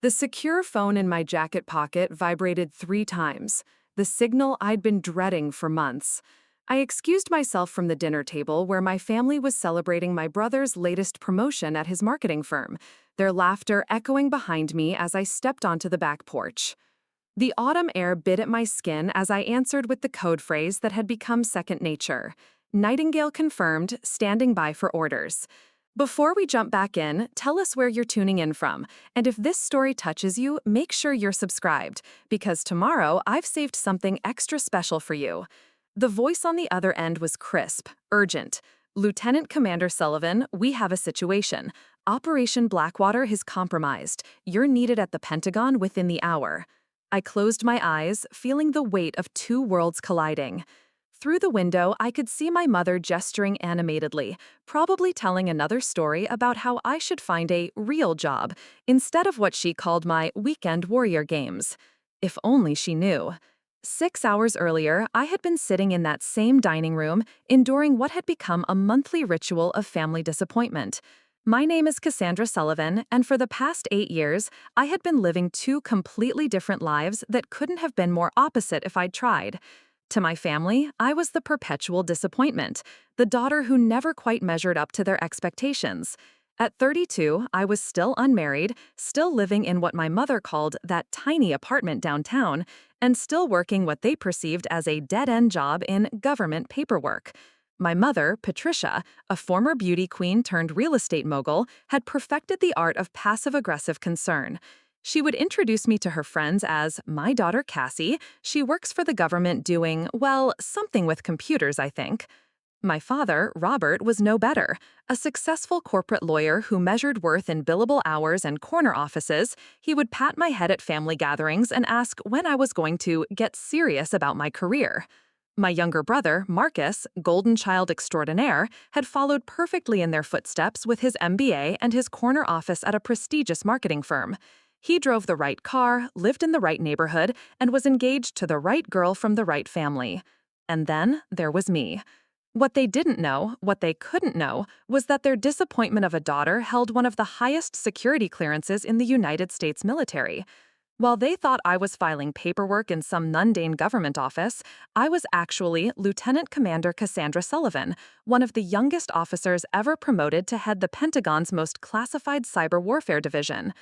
The secure phone in my jacket pocket vibrated 3 times, the signal I'd been dreading for months. I excused myself from the dinner table where my family was celebrating my brother's latest promotion at his marketing firm, their laughter echoing behind me as I stepped onto the back porch. The autumn air bit at my skin as I answered with the code phrase that had become second nature. Nightingale confirmed, standing by for orders. Before we jump back in, tell us where you're tuning in from, and if this story touches you, make sure you're subscribed, because tomorrow I've saved something extra special for you. The voice on the other end was crisp, urgent. Lieutenant Commander Sullivan, we have a situation. Operation Blackwater is compromised. You're needed at the Pentagon within the hour. I closed my eyes, feeling the weight of two worlds colliding. Through the window, I could see my mother gesturing animatedly, probably telling another story about how I should find a real job, instead of what she called my weekend warrior games. If only she knew. 6 hours earlier, I had been sitting in that same dining room, enduring what had become a monthly ritual of family disappointment. My name is Cassandra Sullivan, and for the past 8 years, I had been living two completely different lives that couldn't have been more opposite if I'd tried. To my family, I was the perpetual disappointment, the daughter who never quite measured up to their expectations. At 32, I was still unmarried, still living in what my mother called that tiny apartment downtown, and still working what they perceived as a dead-end job in government paperwork. My mother, Patricia, a former beauty queen turned real estate mogul, had perfected the art of passive-aggressive concern. She would introduce me to her friends as my daughter Cassie. She works for the government doing, well, something with computers, I think. My father, Robert, was no better. A successful corporate lawyer who measured worth in billable hours and corner offices, he would pat my head at family gatherings and ask when I was going to get serious about my career. My younger brother, Marcus, golden child extraordinaire, had followed perfectly in their footsteps with his MBA and his corner office at a prestigious marketing firm. He drove the right car, lived in the right neighborhood, and was engaged to the right girl from the right family. And then there was me. What they didn't know, what they couldn't know, was that their disappointment of a daughter held one of the highest security clearances in the United States military. While they thought I was filing paperwork in some mundane government office, I was actually Lieutenant Commander Cassandra Sullivan, one of the youngest officers ever promoted to head the Pentagon's most classified cyber warfare division.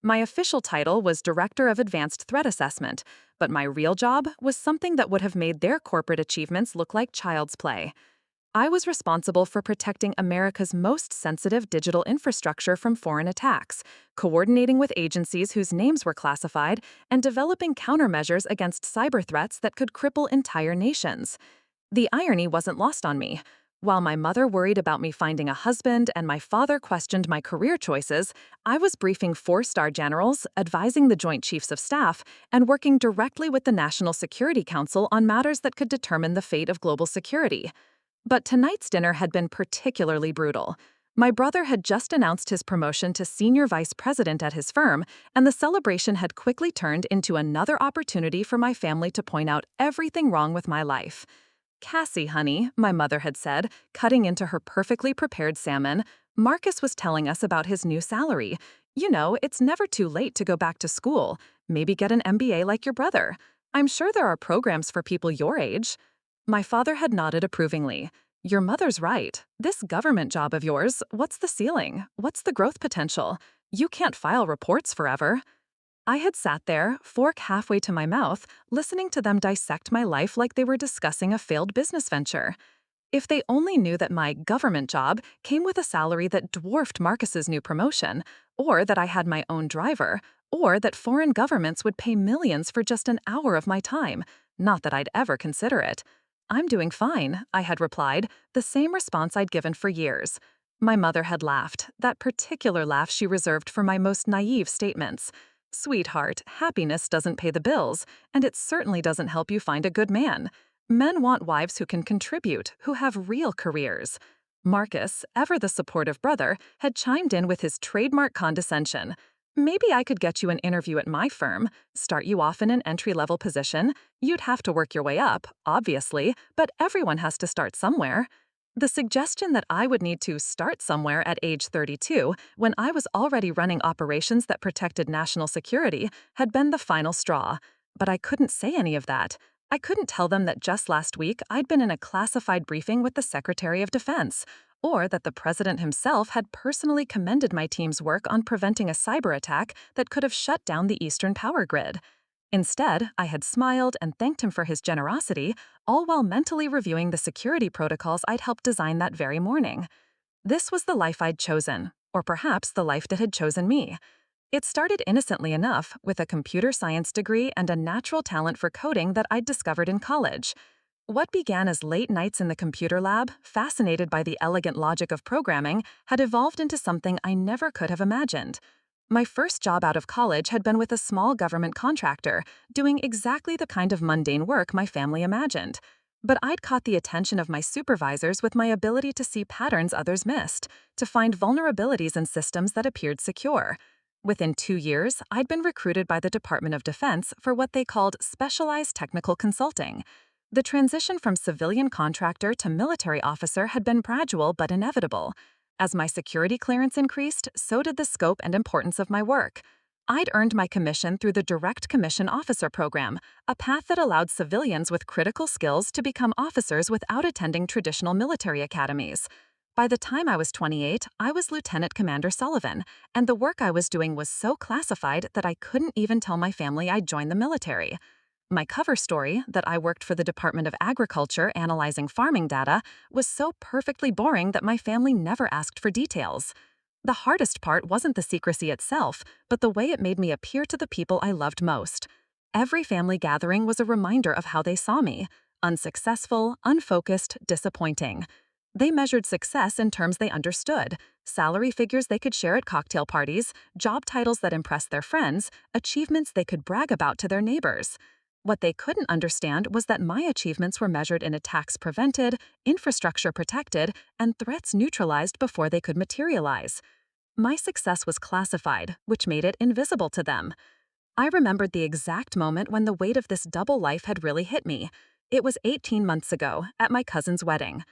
My official title was Director of Advanced Threat Assessment, but my real job was something that would have made their corporate achievements look like child's play. I was responsible for protecting America's most sensitive digital infrastructure from foreign attacks, coordinating with agencies whose names were classified, and developing countermeasures against cyber threats that could cripple entire nations. The irony wasn't lost on me. While my mother worried about me finding a husband and my father questioned my career choices, I was briefing 4-star generals, advising the Joint Chiefs of Staff, and working directly with the National Security Council on matters that could determine the fate of global security. But tonight's dinner had been particularly brutal. My brother had just announced his promotion to senior vice president at his firm, and the celebration had quickly turned into another opportunity for my family to point out everything wrong with my life. "Cassie, honey," my mother had said, cutting into her perfectly prepared salmon, "Marcus was telling us about his new salary. You know, it's never too late to go back to school. Maybe get an MBA like your brother. I'm sure there are programs for people your age." My father had nodded approvingly. "Your mother's right. This government job of yours, what's the ceiling? What's the growth potential? You can't file reports forever." I had sat there, fork halfway to my mouth, listening to them dissect my life like they were discussing a failed business venture. If they only knew that my government job came with a salary that dwarfed Marcus's new promotion, or that I had my own driver, or that foreign governments would pay millions for just an hour of my time. Not that I'd ever consider it. "I'm doing fine," I had replied, the same response I'd given for years. My mother had laughed, that particular laugh she reserved for my most naive statements. "Sweetheart, happiness doesn't pay the bills, and it certainly doesn't help you find a good man. Men want wives who can contribute, who have real careers." Marcus, ever the supportive brother, had chimed in with his trademark condescension. "Maybe I could get you an interview at my firm, start you off in an entry-level position. You'd have to work your way up, obviously, but everyone has to start somewhere." The suggestion that I would need to start somewhere at age 32, when I was already running operations that protected national security, had been the final straw. But I couldn't say any of that. I couldn't tell them that just last week I'd been in a classified briefing with the Secretary of Defense, or that the President himself had personally commended my team's work on preventing a cyber attack that could have shut down the Eastern power grid. Instead, I had smiled and thanked him for his generosity, all while mentally reviewing the security protocols I'd helped design that very morning. This was the life I'd chosen, or perhaps the life that had chosen me. It started innocently enough, with a computer science degree and a natural talent for coding that I'd discovered in college. What began as late nights in the computer lab, fascinated by the elegant logic of programming, had evolved into something I never could have imagined. My first job out of college had been with a small government contractor, doing exactly the kind of mundane work my family imagined. But I'd caught the attention of my supervisors with my ability to see patterns others missed, to find vulnerabilities in systems that appeared secure. Within 2 years, I'd been recruited by the Department of Defense for what they called specialized technical consulting. The transition from civilian contractor to military officer had been gradual but inevitable. As my security clearance increased, so did the scope and importance of my work. I'd earned my commission through the Direct Commission Officer Program, a path that allowed civilians with critical skills to become officers without attending traditional military academies. By the time I was 28, I was Lieutenant Commander Sullivan, and the work I was doing was so classified that I couldn't even tell my family I'd joined the military. My cover story, that I worked for the Department of Agriculture analyzing farming data, was so perfectly boring that my family never asked for details. The hardest part wasn't the secrecy itself, but the way it made me appear to the people I loved most. Every family gathering was a reminder of how they saw me: unsuccessful, unfocused, disappointing. They measured success in terms they understood: salary figures they could share at cocktail parties, job titles that impressed their friends, achievements they could brag about to their neighbors. What they couldn't understand was that my achievements were measured in attacks prevented, infrastructure protected, and threats neutralized before they could materialize. My success was classified, which made it invisible to them. I remembered the exact moment when the weight of this double life had really hit me. It was 18 months ago, at my cousin's wedding.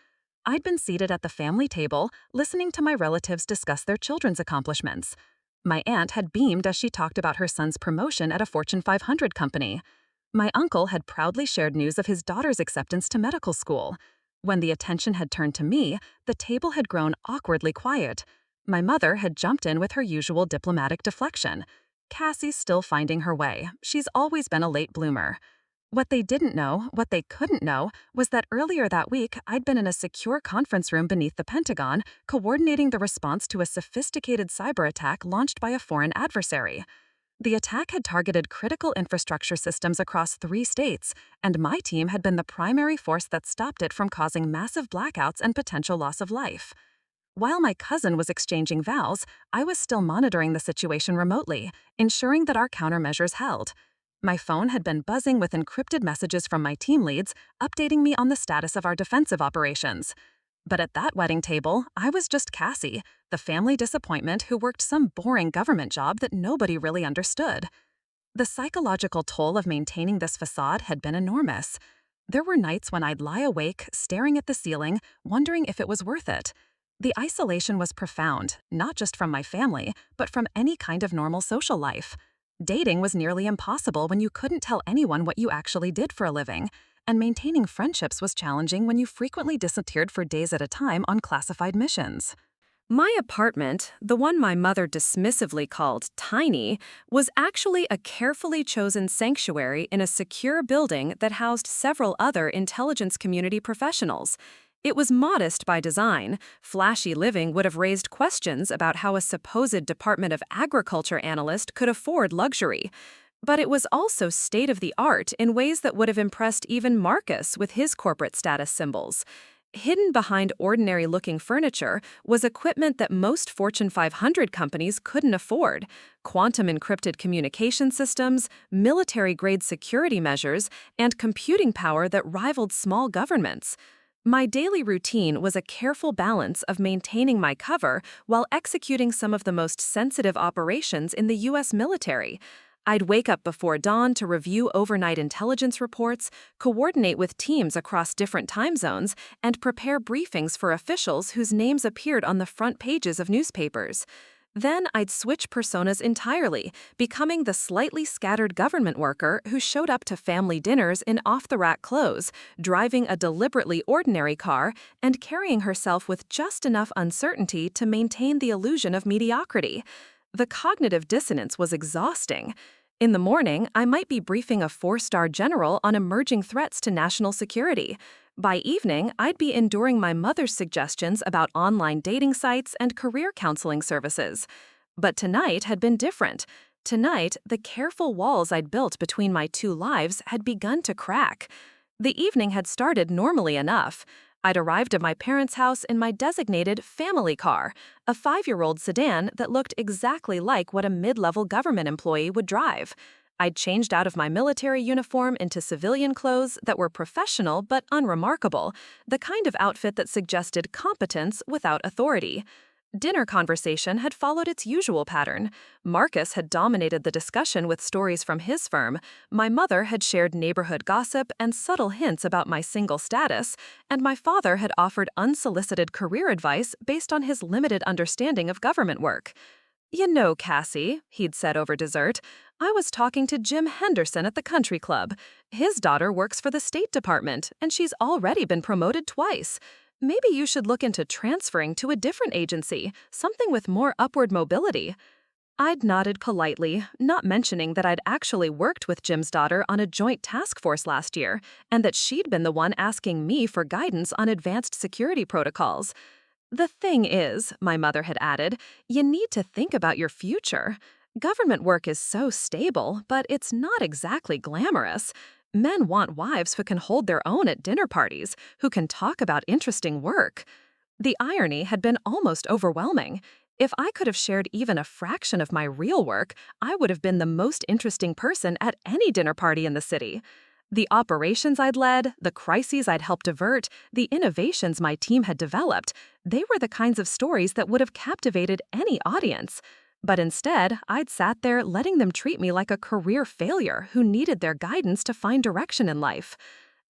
I'd been seated at the family table, listening to my relatives discuss their children's accomplishments. My aunt had beamed as she talked about her son's promotion at a Fortune 500 company. My uncle had proudly shared news of his daughter's acceptance to medical school. When the attention had turned to me, the table had grown awkwardly quiet. My mother had jumped in with her usual diplomatic deflection. "Cassie's still finding her way. She's always been a late bloomer." What they didn't know, what they couldn't know, was that earlier that week I'd been in a secure conference room beneath the Pentagon, coordinating the response to a sophisticated cyber attack launched by a foreign adversary. The attack had targeted critical infrastructure systems across 3 states, and my team had been the primary force that stopped it from causing massive blackouts and potential loss of life. While my cousin was exchanging vows, I was still monitoring the situation remotely, ensuring that our countermeasures held. My phone had been buzzing with encrypted messages from my team leads, updating me on the status of our defensive operations. But at that wedding table, I was just Cassie, the family disappointment who worked some boring government job that nobody really understood. The psychological toll of maintaining this facade had been enormous. There were nights when I'd lie awake, staring at the ceiling, wondering if it was worth it. The isolation was profound, not just from my family, but from any kind of normal social life. Dating was nearly impossible when you couldn't tell anyone what you actually did for a living, and maintaining friendships was challenging when you frequently disappeared for days at a time on classified missions. My apartment, the one my mother dismissively called tiny, was actually a carefully chosen sanctuary in a secure building that housed several other intelligence community professionals. It was modest by design. Flashy living would have raised questions about how a supposed Department of Agriculture analyst could afford luxury. But it was also state-of-the-art in ways that would have impressed even Marcus with his corporate status symbols. Hidden behind ordinary-looking furniture was equipment that most Fortune 500 companies couldn't afford: quantum-encrypted communication systems, military-grade security measures, and computing power that rivaled small governments. My daily routine was a careful balance of maintaining my cover while executing some of the most sensitive operations in the U.S. military. I'd wake up before dawn to review overnight intelligence reports, coordinate with teams across different time zones, and prepare briefings for officials whose names appeared on the front pages of newspapers. Then I'd switch personas entirely, becoming the slightly scattered government worker who showed up to family dinners in off-the-rack clothes, driving a deliberately ordinary car, and carrying herself with just enough uncertainty to maintain the illusion of mediocrity. The cognitive dissonance was exhausting. In the morning, I might be briefing a four-star general on emerging threats to national security. By evening, I'd be enduring my mother's suggestions about online dating sites and career counseling services. But tonight had been different. Tonight, the careful walls I'd built between my two lives had begun to crack. The evening had started normally enough. I'd arrived at my parents' house in my designated family car, a 5-year-old sedan that looked exactly like what a mid-level government employee would drive. I'd changed out of my military uniform into civilian clothes that were professional but unremarkable, the kind of outfit that suggested competence without authority. Dinner conversation had followed its usual pattern. Marcus had dominated the discussion with stories from his firm, my mother had shared neighborhood gossip and subtle hints about my single status, and my father had offered unsolicited career advice based on his limited understanding of government work. "You know, Cassie," he'd said over dessert, "I was talking to Jim Henderson at the country club. His daughter works for the State Department, and she's already been promoted twice. Maybe you should look into transferring to a different agency, something with more upward mobility." I'd nodded politely, not mentioning that I'd actually worked with Jim's daughter on a joint task force last year, and that she'd been the one asking me for guidance on advanced security protocols. "The thing is," my mother had added, "you need to think about your future. Government work is so stable, but it's not exactly glamorous. Men want wives who can hold their own at dinner parties, who can talk about interesting work." The irony had been almost overwhelming. If I could have shared even a fraction of my real work, I would have been the most interesting person at any dinner party in the city. The operations I'd led, the crises I'd helped avert, the innovations my team had developed, they were the kinds of stories that would have captivated any audience. But instead, I'd sat there letting them treat me like a career failure who needed their guidance to find direction in life.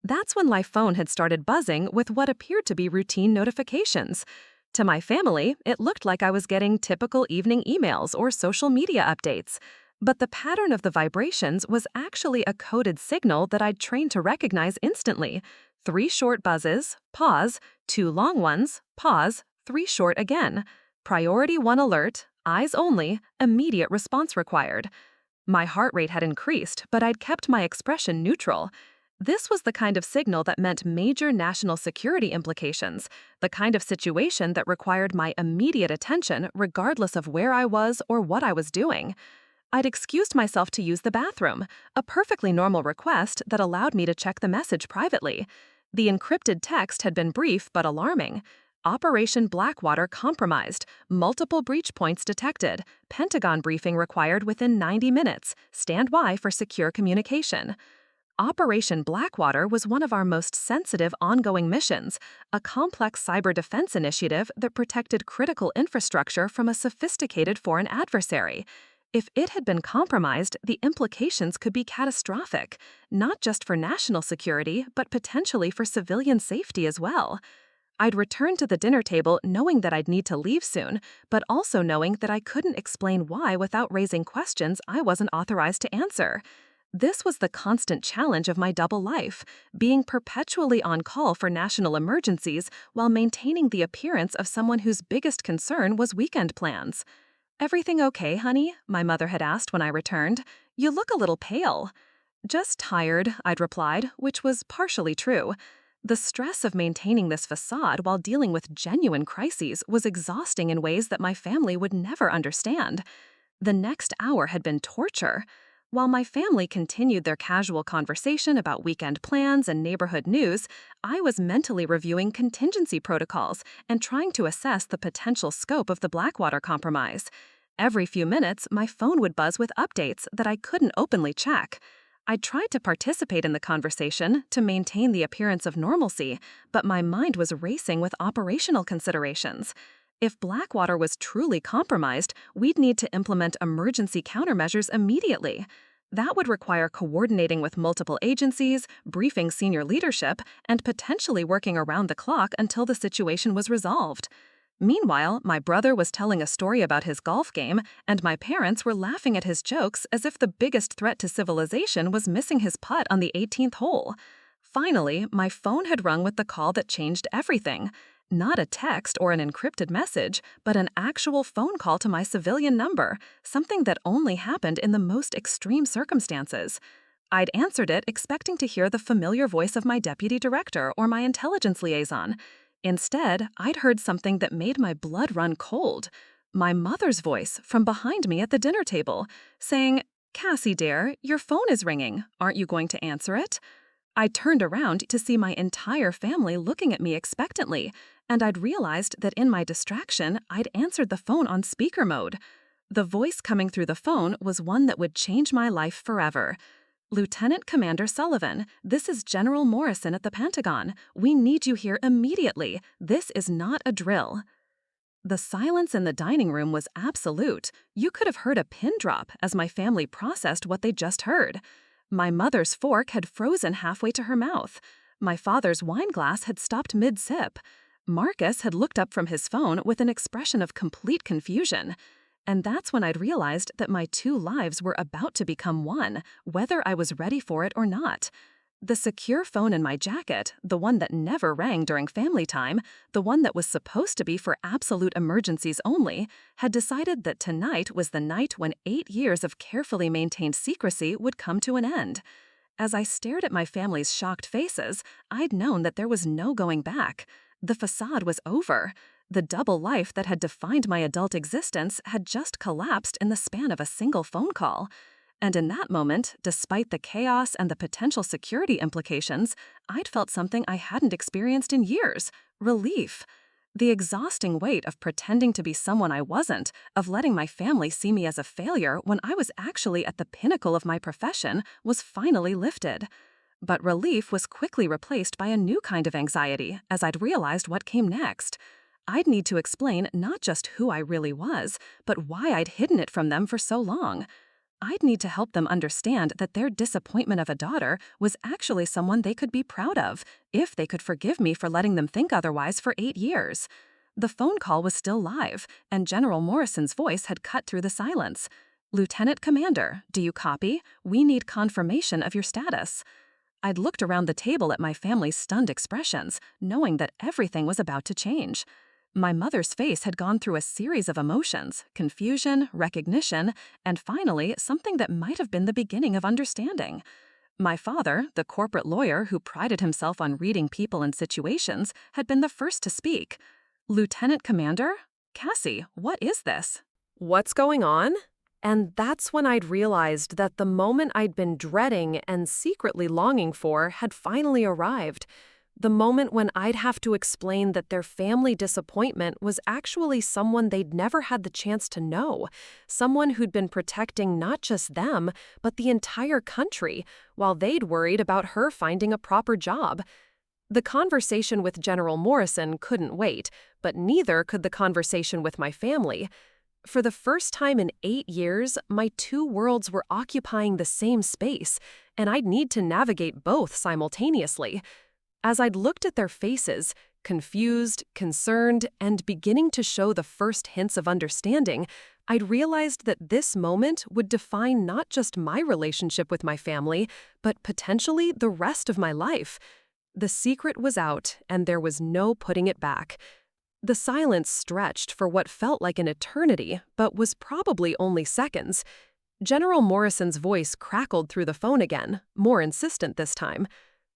That's when my phone had started buzzing with what appeared to be routine notifications. To my family, it looked like I was getting typical evening emails or social media updates. But the pattern of the vibrations was actually a coded signal that I'd trained to recognize instantly. 3 short buzzes, pause, 2 long ones, pause, 3 short again. Priority 1 alert, eyes only, immediate response required. My heart rate had increased, but I'd kept my expression neutral. This was the kind of signal that meant major national security implications, the kind of situation that required my immediate attention regardless of where I was or what I was doing. I'd excused myself to use the bathroom, a perfectly normal request that allowed me to check the message privately. The encrypted text had been brief but alarming. Operation Blackwater compromised, multiple breach points detected, Pentagon briefing required within 90 minutes, stand by for secure communication. Operation Blackwater was one of our most sensitive ongoing missions, a complex cyber defense initiative that protected critical infrastructure from a sophisticated foreign adversary. If it had been compromised, the implications could be catastrophic, not just for national security, but potentially for civilian safety as well. I'd returned to the dinner table knowing that I'd need to leave soon, but also knowing that I couldn't explain why without raising questions I wasn't authorized to answer. This was the constant challenge of my double life, being perpetually on call for national emergencies while maintaining the appearance of someone whose biggest concern was weekend plans. "Everything okay, honey?" my mother had asked when I returned. "You look a little pale." "Just tired," I'd replied, which was partially true. The stress of maintaining this facade while dealing with genuine crises was exhausting in ways that my family would never understand. The next hour had been torture. While my family continued their casual conversation about weekend plans and neighborhood news, I was mentally reviewing contingency protocols and trying to assess the potential scope of the Blackwater compromise. Every few minutes, my phone would buzz with updates that I couldn't openly check. I tried to participate in the conversation to maintain the appearance of normalcy, but my mind was racing with operational considerations. If Blackwater was truly compromised, we'd need to implement emergency countermeasures immediately. That would require coordinating with multiple agencies, briefing senior leadership, and potentially working around the clock until the situation was resolved. Meanwhile, my brother was telling a story about his golf game, and my parents were laughing at his jokes as if the biggest threat to civilization was missing his putt on the 18th hole. Finally, my phone had rung with the call that changed everything. Not a text or an encrypted message, but an actual phone call to my civilian number, something that only happened in the most extreme circumstances. I'd answered it expecting to hear the familiar voice of my deputy director or my intelligence liaison. Instead, I'd heard something that made my blood run cold. My mother's voice from behind me at the dinner table, saying, "Cassie, dear, your phone is ringing. Aren't you going to answer it?" I turned around to see my entire family looking at me expectantly, and I'd realized that in my distraction, I'd answered the phone on speaker mode. The voice coming through the phone was one that would change my life forever. "Lieutenant Commander Sullivan, this is General Morrison at the Pentagon. We need you here immediately. This is not a drill." The silence in the dining room was absolute. You could have heard a pin drop as my family processed what they just heard. My mother's fork had frozen halfway to her mouth. My father's wine glass had stopped mid-sip. Marcus had looked up from his phone with an expression of complete confusion. And that's when I'd realized that my two lives were about to become one, whether I was ready for it or not. The secure phone in my jacket, the one that never rang during family time, the one that was supposed to be for absolute emergencies only, had decided that tonight was the night when 8 years of carefully maintained secrecy would come to an end. As I stared at my family's shocked faces, I'd known that there was no going back. The facade was over. The double life that had defined my adult existence had just collapsed in the span of a single phone call. And in that moment, despite the chaos and the potential security implications, I'd felt something I hadn't experienced in years: relief. The exhausting weight of pretending to be someone I wasn't, of letting my family see me as a failure when I was actually at the pinnacle of my profession, was finally lifted. But relief was quickly replaced by a new kind of anxiety as I'd realized what came next. I'd need to explain not just who I really was, but why I'd hidden it from them for so long. I'd need to help them understand that their disappointment of a daughter was actually someone they could be proud of, if they could forgive me for letting them think otherwise for 8 years. The phone call was still live, and General Morrison's voice had cut through the silence. "Lieutenant Commander, do you copy? We need confirmation of your status." I'd looked around the table at my family's stunned expressions, knowing that everything was about to change. My mother's face had gone through a series of emotions: confusion, recognition, and finally, something that might have been the beginning of understanding. My father, the corporate lawyer who prided himself on reading people and situations, had been the first to speak. "Lieutenant Commander? Cassie, what is this?" What's going on? And that's when I'd realized that the moment I'd been dreading and secretly longing for had finally arrived. The moment when I'd have to explain that their family disappointment was actually someone they'd never had the chance to know, someone who'd been protecting not just them, but the entire country, while they'd worried about her finding a proper job. The conversation with General Morrison couldn't wait, but neither could the conversation with my family. For the first time in 8 years, my two worlds were occupying the same space, and I'd need to navigate both simultaneously. As I'd looked at their faces, confused, concerned, and beginning to show the first hints of understanding, I'd realized that this moment would define not just my relationship with my family, but potentially the rest of my life. The secret was out, and there was no putting it back. The silence stretched for what felt like an eternity, but was probably only seconds. General Morrison's voice crackled through the phone again, more insistent this time.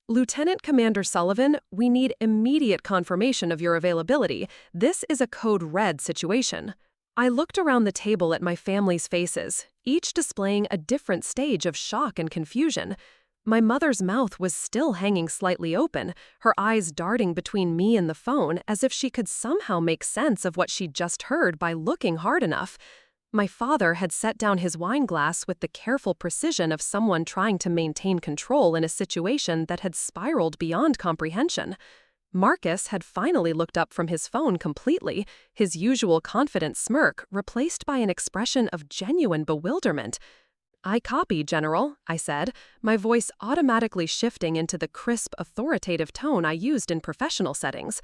"Lieutenant Commander Sullivan, we need immediate confirmation of your availability. This is a code red situation." I looked around the table at my family's faces, each displaying a different stage of shock and confusion. My mother's mouth was still hanging slightly open, her eyes darting between me and the phone as if she could somehow make sense of what she'd just heard by looking hard enough. My father had set down his wine glass with the careful precision of someone trying to maintain control in a situation that had spiraled beyond comprehension. Marcus had finally looked up from his phone completely, his usual confident smirk replaced by an expression of genuine bewilderment. "I copy, General," I said, my voice automatically shifting into the crisp, authoritative tone I used in professional settings.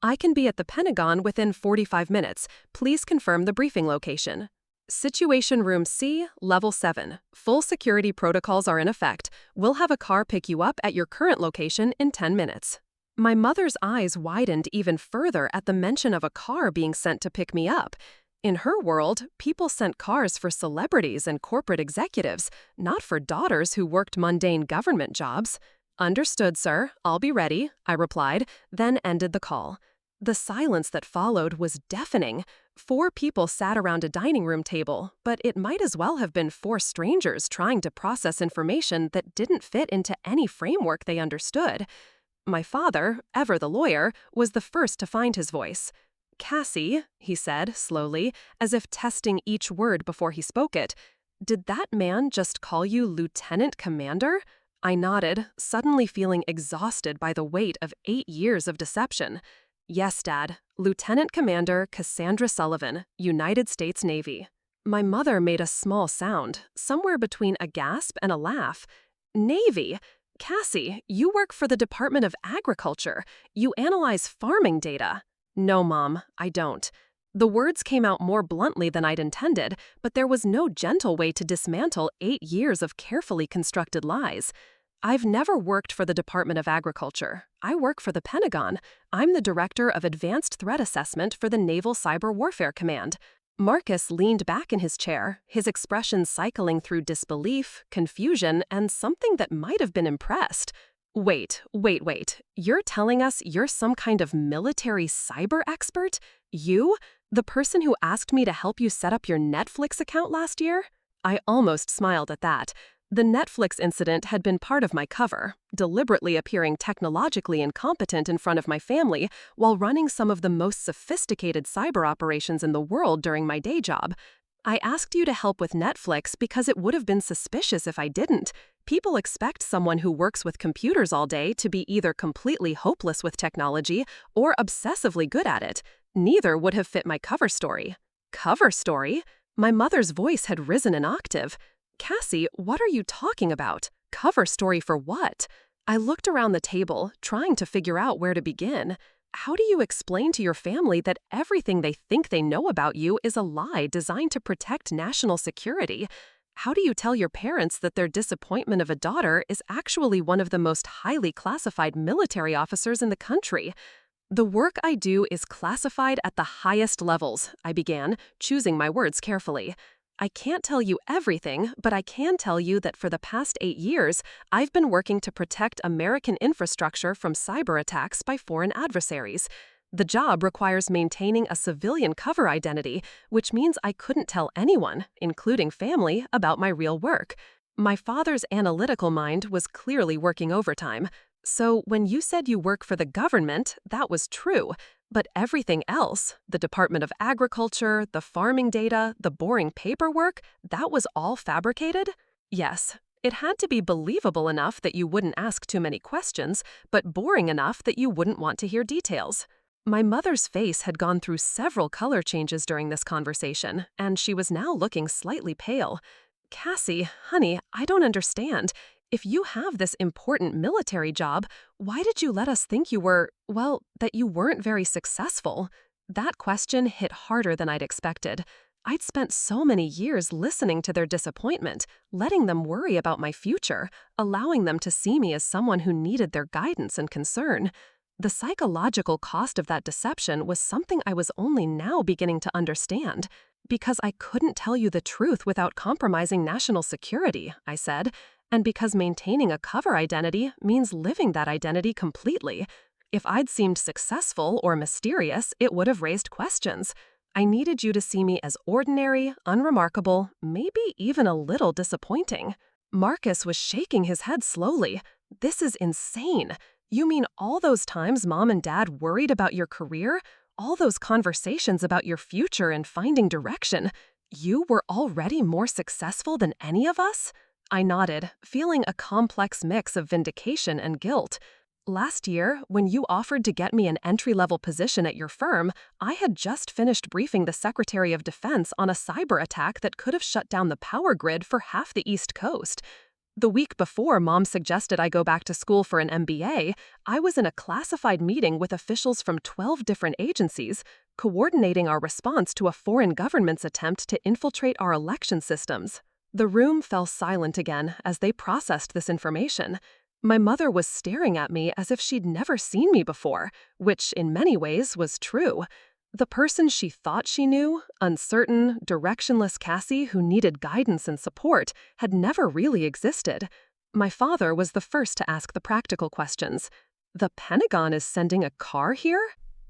"I can be at the Pentagon within 45 minutes. Please confirm the briefing location." "Situation Room C, Level 7. Full security protocols are in effect. We'll have a car pick you up at your current location in 10 minutes. My mother's eyes widened even further at the mention of a car being sent to pick me up. In her world, people sent cars for celebrities and corporate executives, not for daughters who worked mundane government jobs. "Understood, sir. I'll be ready," I replied, then ended the call. The silence that followed was deafening. 4 people sat around a dining room table, but it might as well have been 4 strangers trying to process information that didn't fit into any framework they understood. My father, ever the lawyer, was the first to find his voice. "Cassie," he said, slowly, as if testing each word before he spoke it, "did that man just call you Lieutenant Commander?" I nodded, suddenly feeling exhausted by the weight of 8 years of deception. "Yes, Dad. Lieutenant Commander Cassandra Sullivan, United States Navy." My mother made a small sound, somewhere between a gasp and a laugh. "Navy? Cassie, you work for the Department of Agriculture. You analyze farming data." "No, Mom, I don't." The words came out more bluntly than I'd intended, but there was no gentle way to dismantle 8 years of carefully constructed lies. "I've never worked for the Department of Agriculture. I work for the Pentagon. I'm the Director of Advanced Threat Assessment for the Naval Cyber Warfare Command." Marcus leaned back in his chair, his expression cycling through disbelief, confusion, and something that might have been impressed. Wait. You're telling us you're some kind of military cyber expert? You? The person who asked me to help you set up your Netflix account last year?" I almost smiled at that. The Netflix incident had been part of my cover, deliberately appearing technologically incompetent in front of my family while running some of the most sophisticated cyber operations in the world during my day job. "I asked you to help with Netflix because it would have been suspicious if I didn't. People expect someone who works with computers all day to be either completely hopeless with technology or obsessively good at it. Neither would have fit my cover story." "Cover story?" My mother's voice had risen an octave. "Cassie, what are you talking about? Cover story for what?" I looked around the table, trying to figure out where to begin. How do you explain to your family that everything they think they know about you is a lie designed to protect national security? How do you tell your parents that their disappointment of a daughter is actually one of the most highly classified military officers in the country? "The work I do is classified at the highest levels," I began, choosing my words carefully. "I can't tell you everything, but I can tell you that for the past 8 years, I've been working to protect American infrastructure from cyber attacks by foreign adversaries. The job requires maintaining a civilian cover identity, which means I couldn't tell anyone, including family, about my real work." My father's analytical mind was clearly working overtime. "So when you said you work for the government, that was true. But everything else, the Department of Agriculture, the farming data, the boring paperwork, that was all fabricated?" "Yes. It had to be believable enough that you wouldn't ask too many questions, but boring enough that you wouldn't want to hear details." My mother's face had gone through several color changes during this conversation, and she was now looking slightly pale. "Cassie, honey, I don't understand. If you have this important military job, why did you let us think you were, well, that you weren't very successful?" That question hit harder than I'd expected. I'd spent so many years listening to their disappointment, letting them worry about my future, allowing them to see me as someone who needed their guidance and concern. The psychological cost of that deception was something I was only now beginning to understand. "Because I couldn't tell you the truth without compromising national security," I said. "And because maintaining a cover identity means living that identity completely. If I'd seemed successful or mysterious, it would have raised questions. I needed you to see me as ordinary, unremarkable, maybe even a little disappointing." Marcus was shaking his head slowly. "This is insane. You mean all those times Mom and Dad worried about your career? All those conversations about your future and finding direction? You were already more successful than any of us?" I nodded, feeling a complex mix of vindication and guilt. Last year, when you offered to get me an entry-level position at your firm, I had just finished briefing the Secretary of Defense on a cyber attack that could have shut down the power grid for half the East Coast. The week before Mom suggested I go back to school for an MBA, I was in a classified meeting with officials from 12 different agencies, coordinating our response to a foreign government's attempt to infiltrate our election systems. The room fell silent again as they processed this information. My mother was staring at me as if she'd never seen me before, which in many ways was true. The person she thought she knew, uncertain, directionless Cassie who needed guidance and support, had never really existed. My father was the first to ask the practical questions. The Pentagon is sending a car here?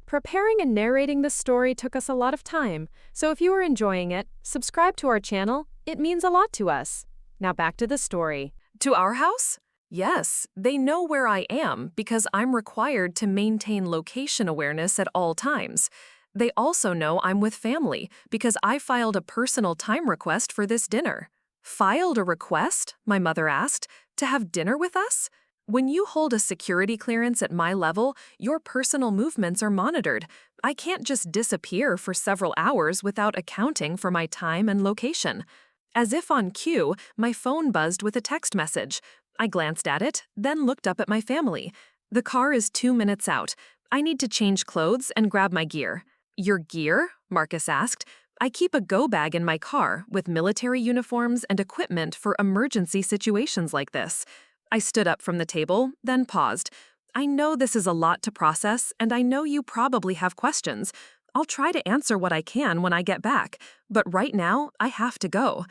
Preparing and narrating this story took us a lot of time, so if you are enjoying it, subscribe to our channel. It means a lot to us. Now back to the story. To our house? Yes, they know where I am because I'm required to maintain location awareness at all times. They also know I'm with family because I filed a personal time request for this dinner. Filed a request? My mother asked. To have dinner with us? When you hold a security clearance at my level, your personal movements are monitored. I can't just disappear for several hours without accounting for my time and location. As if on cue, my phone buzzed with a text message. I glanced at it, then looked up at my family. The car is 2 minutes out. I need to change clothes and grab my gear. Your gear? Marcus asked. I keep a go bag in my car with military uniforms and equipment for emergency situations like this. I stood up from the table, then paused. I know this is a lot to process, and I know you probably have questions. I'll try to answer what I can when I get back, but right now, I have to go.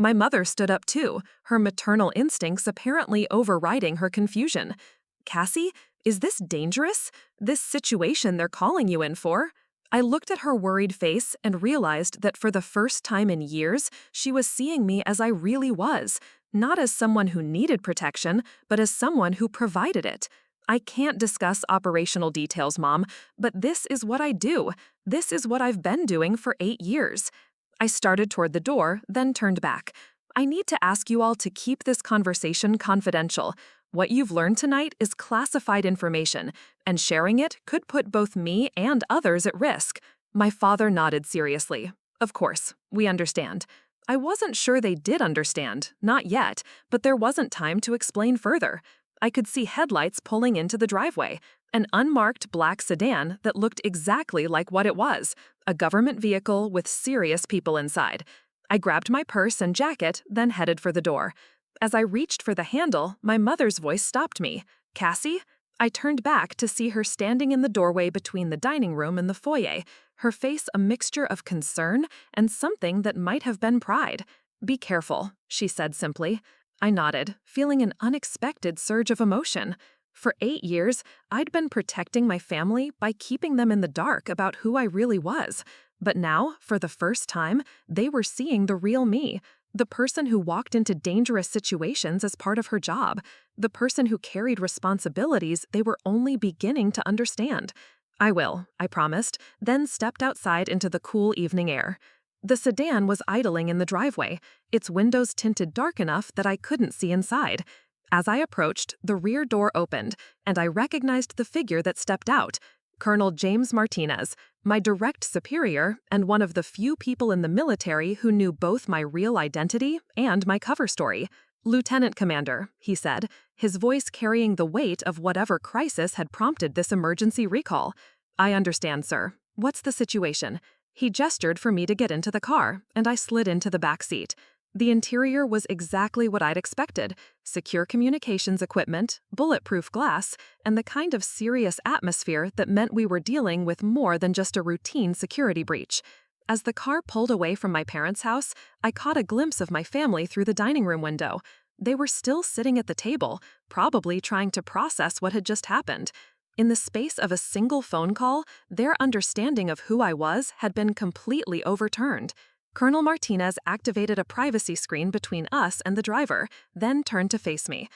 My mother stood up too, her maternal instincts apparently overriding her confusion. Cassie, is this dangerous? This situation they're calling you in for? I looked at her worried face and realized that for the first time in years, she was seeing me as I really was, not as someone who needed protection, but as someone who provided it. I can't discuss operational details, Mom, but this is what I do. This is what I've been doing for 8 years. I started toward the door, then turned back. I need to ask you all to keep this conversation confidential. What you've learned tonight is classified information, and sharing it could put both me and others at risk. My father nodded seriously. Of course, we understand. I wasn't sure they did understand, not yet, but there wasn't time to explain further. I could see headlights pulling into the driveway, an unmarked black sedan that looked exactly like what it was, a government vehicle with serious people inside. I grabbed my purse and jacket, then headed for the door. As I reached for the handle, my mother's voice stopped me. Cassie? I turned back to see her standing in the doorway between the dining room and the foyer, her face a mixture of concern and something that might have been pride. Be careful, she said simply. I nodded, feeling an unexpected surge of emotion. For 8 years, I'd been protecting my family by keeping them in the dark about who I really was. But now, for the first time, they were seeing the real me, the person who walked into dangerous situations as part of her job, the person who carried responsibilities they were only beginning to understand. I will, I promised, then stepped outside into the cool evening air. The sedan was idling in the driveway, its windows tinted dark enough that I couldn't see inside. As I approached, the rear door opened, and I recognized the figure that stepped out, Colonel James Martinez, my direct superior and one of the few people in the military who knew both my real identity and my cover story. Lieutenant Commander, he said, his voice carrying the weight of whatever crisis had prompted this emergency recall. I understand, sir. What's the situation? He gestured for me to get into the car, and I slid into the back seat. The interior was exactly what I'd expected: secure communications equipment, bulletproof glass, and the kind of serious atmosphere that meant we were dealing with more than just a routine security breach. As the car pulled away from my parents' house, I caught a glimpse of my family through the dining room window. They were still sitting at the table, probably trying to process what had just happened. In the space of a single phone call, their understanding of who I was had been completely overturned. Colonel Martinez activated a privacy screen between us and the driver, then turned to face me.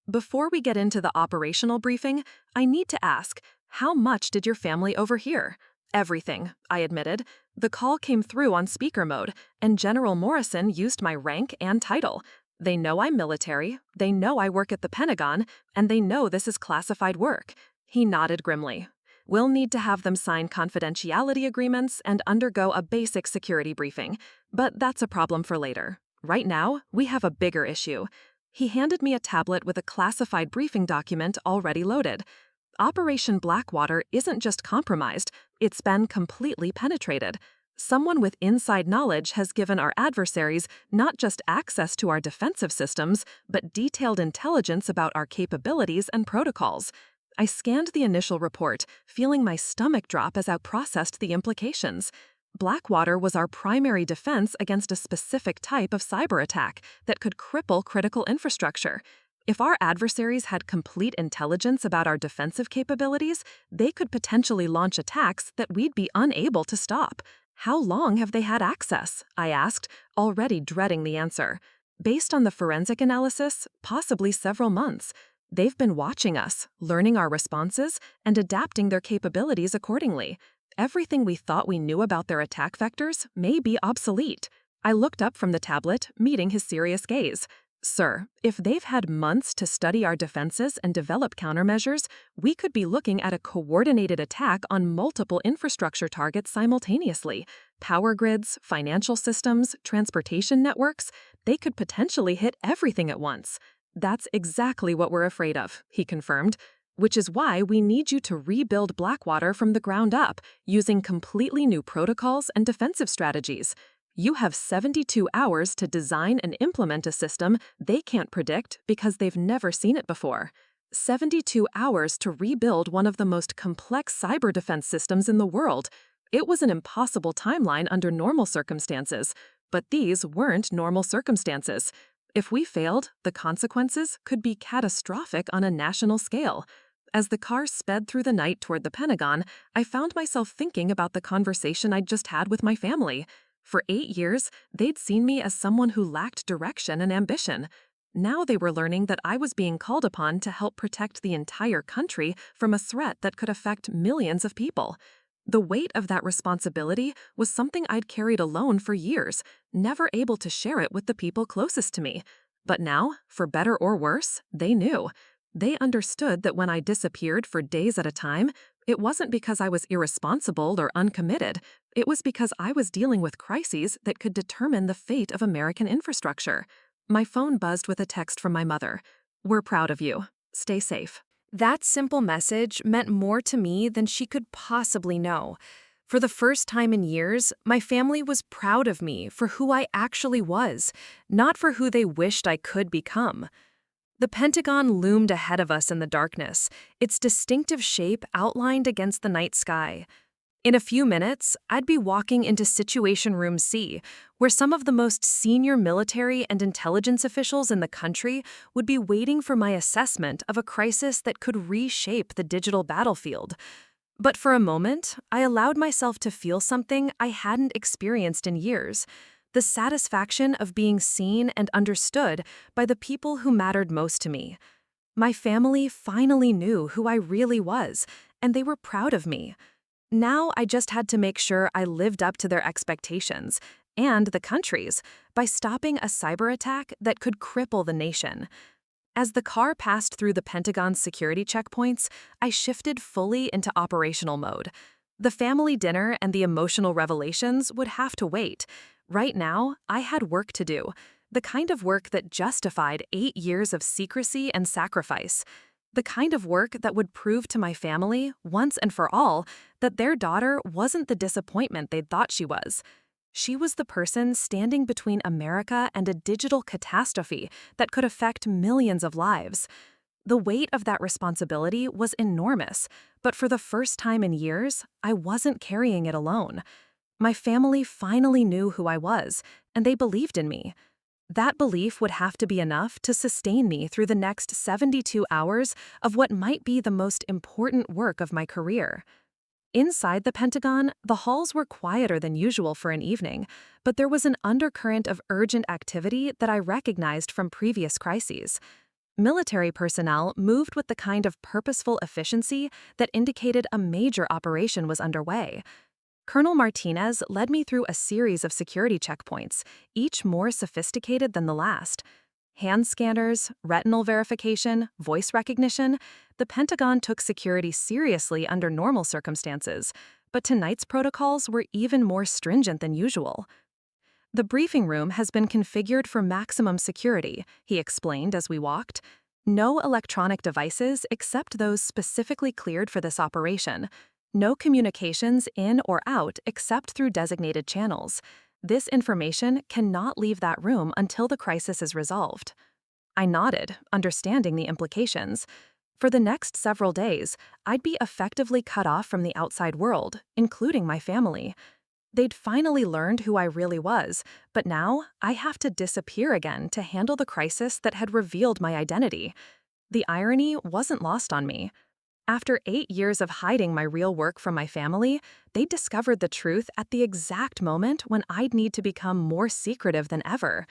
Before we get into the operational briefing, I need to ask, how much did your family overhear? Everything, I admitted. The call came through on speaker mode, and General Morrison used my rank and title. They know I'm military, they know I work at the Pentagon, and they know this is classified work. He nodded grimly. We'll need to have them sign confidentiality agreements and undergo a basic security briefing, but that's a problem for later. Right now, we have a bigger issue. He handed me a tablet with a classified briefing document already loaded. Operation Blackwater isn't just compromised, it's been completely penetrated. Someone with inside knowledge has given our adversaries not just access to our defensive systems, but detailed intelligence about our capabilities and protocols. I scanned the initial report, feeling my stomach drop as I processed the implications. Blackwater was our primary defense against a specific type of cyber attack that could cripple critical infrastructure. If our adversaries had complete intelligence about our defensive capabilities, they could potentially launch attacks that we'd be unable to stop. How long have they had access? I asked, already dreading the answer. Based on the forensic analysis, possibly several months. They've been watching us, learning our responses, and adapting their capabilities accordingly. Everything we thought we knew about their attack vectors may be obsolete. I looked up from the tablet, meeting his serious gaze. Sir, if they've had months to study our defenses and develop countermeasures, we could be looking at a coordinated attack on multiple infrastructure targets simultaneously. Power grids, financial systems, transportation networks, they could potentially hit everything at once. That's exactly what we're afraid of, he confirmed, which is why we need you to rebuild Blackwater from the ground up, using completely new protocols and defensive strategies. You have 72 hours to design and implement a system they can't predict because they've never seen it before. 72 hours to rebuild one of the most complex cyber defense systems in the world. It was an impossible timeline under normal circumstances, but these weren't normal circumstances. If we failed, the consequences could be catastrophic on a national scale. As the car sped through the night toward the Pentagon, I found myself thinking about the conversation I'd just had with my family. For 8 years, they'd seen me as someone who lacked direction and ambition. Now they were learning that I was being called upon to help protect the entire country from a threat that could affect millions of people. The weight of that responsibility was something I'd carried alone for years, never able to share it with the people closest to me. But now, for better or worse, they knew. They understood that when I disappeared for days at a time, it wasn't because I was irresponsible or uncommitted. It was because I was dealing with crises that could determine the fate of American infrastructure. My phone buzzed with a text from my mother. "We're proud of you. Stay safe." That simple message meant more to me than she could possibly know. For the first time in years, my family was proud of me for who I actually was, not for who they wished I could become. The Pentagon loomed ahead of us in the darkness, its distinctive shape outlined against the night sky. In a few minutes, I'd be walking into Situation Room C, where some of the most senior military and intelligence officials in the country would be waiting for my assessment of a crisis that could reshape the digital battlefield. But for a moment, I allowed myself to feel something I hadn't experienced in years: the satisfaction of being seen and understood by the people who mattered most to me. My family finally knew who I really was, and they were proud of me. Now I just had to make sure I lived up to their expectations, and the country's, by stopping a cyber attack that could cripple the nation. As the car passed through the Pentagon's security checkpoints, I shifted fully into operational mode. The family dinner and the emotional revelations would have to wait. Right now, I had work to do, the kind of work that justified 8 years of secrecy and sacrifice. The kind of work that would prove to my family, once and for all, that their daughter wasn't the disappointment they'd thought she was. She was the person standing between America and a digital catastrophe that could affect millions of lives. The weight of that responsibility was enormous, but for the first time in years, I wasn't carrying it alone. My family finally knew who I was, and they believed in me. That belief would have to be enough to sustain me through the next 72 hours of what might be the most important work of my career. Inside the Pentagon, the halls were quieter than usual for an evening, but there was an undercurrent of urgent activity that I recognized from previous crises. Military personnel moved with the kind of purposeful efficiency that indicated a major operation was underway. Colonel Martinez led me through a series of security checkpoints, each more sophisticated than the last. Hand scanners, retinal verification, voice recognition. The Pentagon took security seriously under normal circumstances, but tonight's protocols were even more stringent than usual. The briefing room has been configured for maximum security, he explained as we walked. No electronic devices except those specifically cleared for this operation. No communications in or out except through designated channels. This information cannot leave that room until the crisis is resolved. I nodded, understanding the implications. For the next several days, I'd be effectively cut off from the outside world, including my family. They'd finally learned who I really was, but now I have to disappear again to handle the crisis that had revealed my identity. The irony wasn't lost on me. After 8 years of hiding my real work from my family, they discovered the truth at the exact moment when I'd need to become more secretive than ever.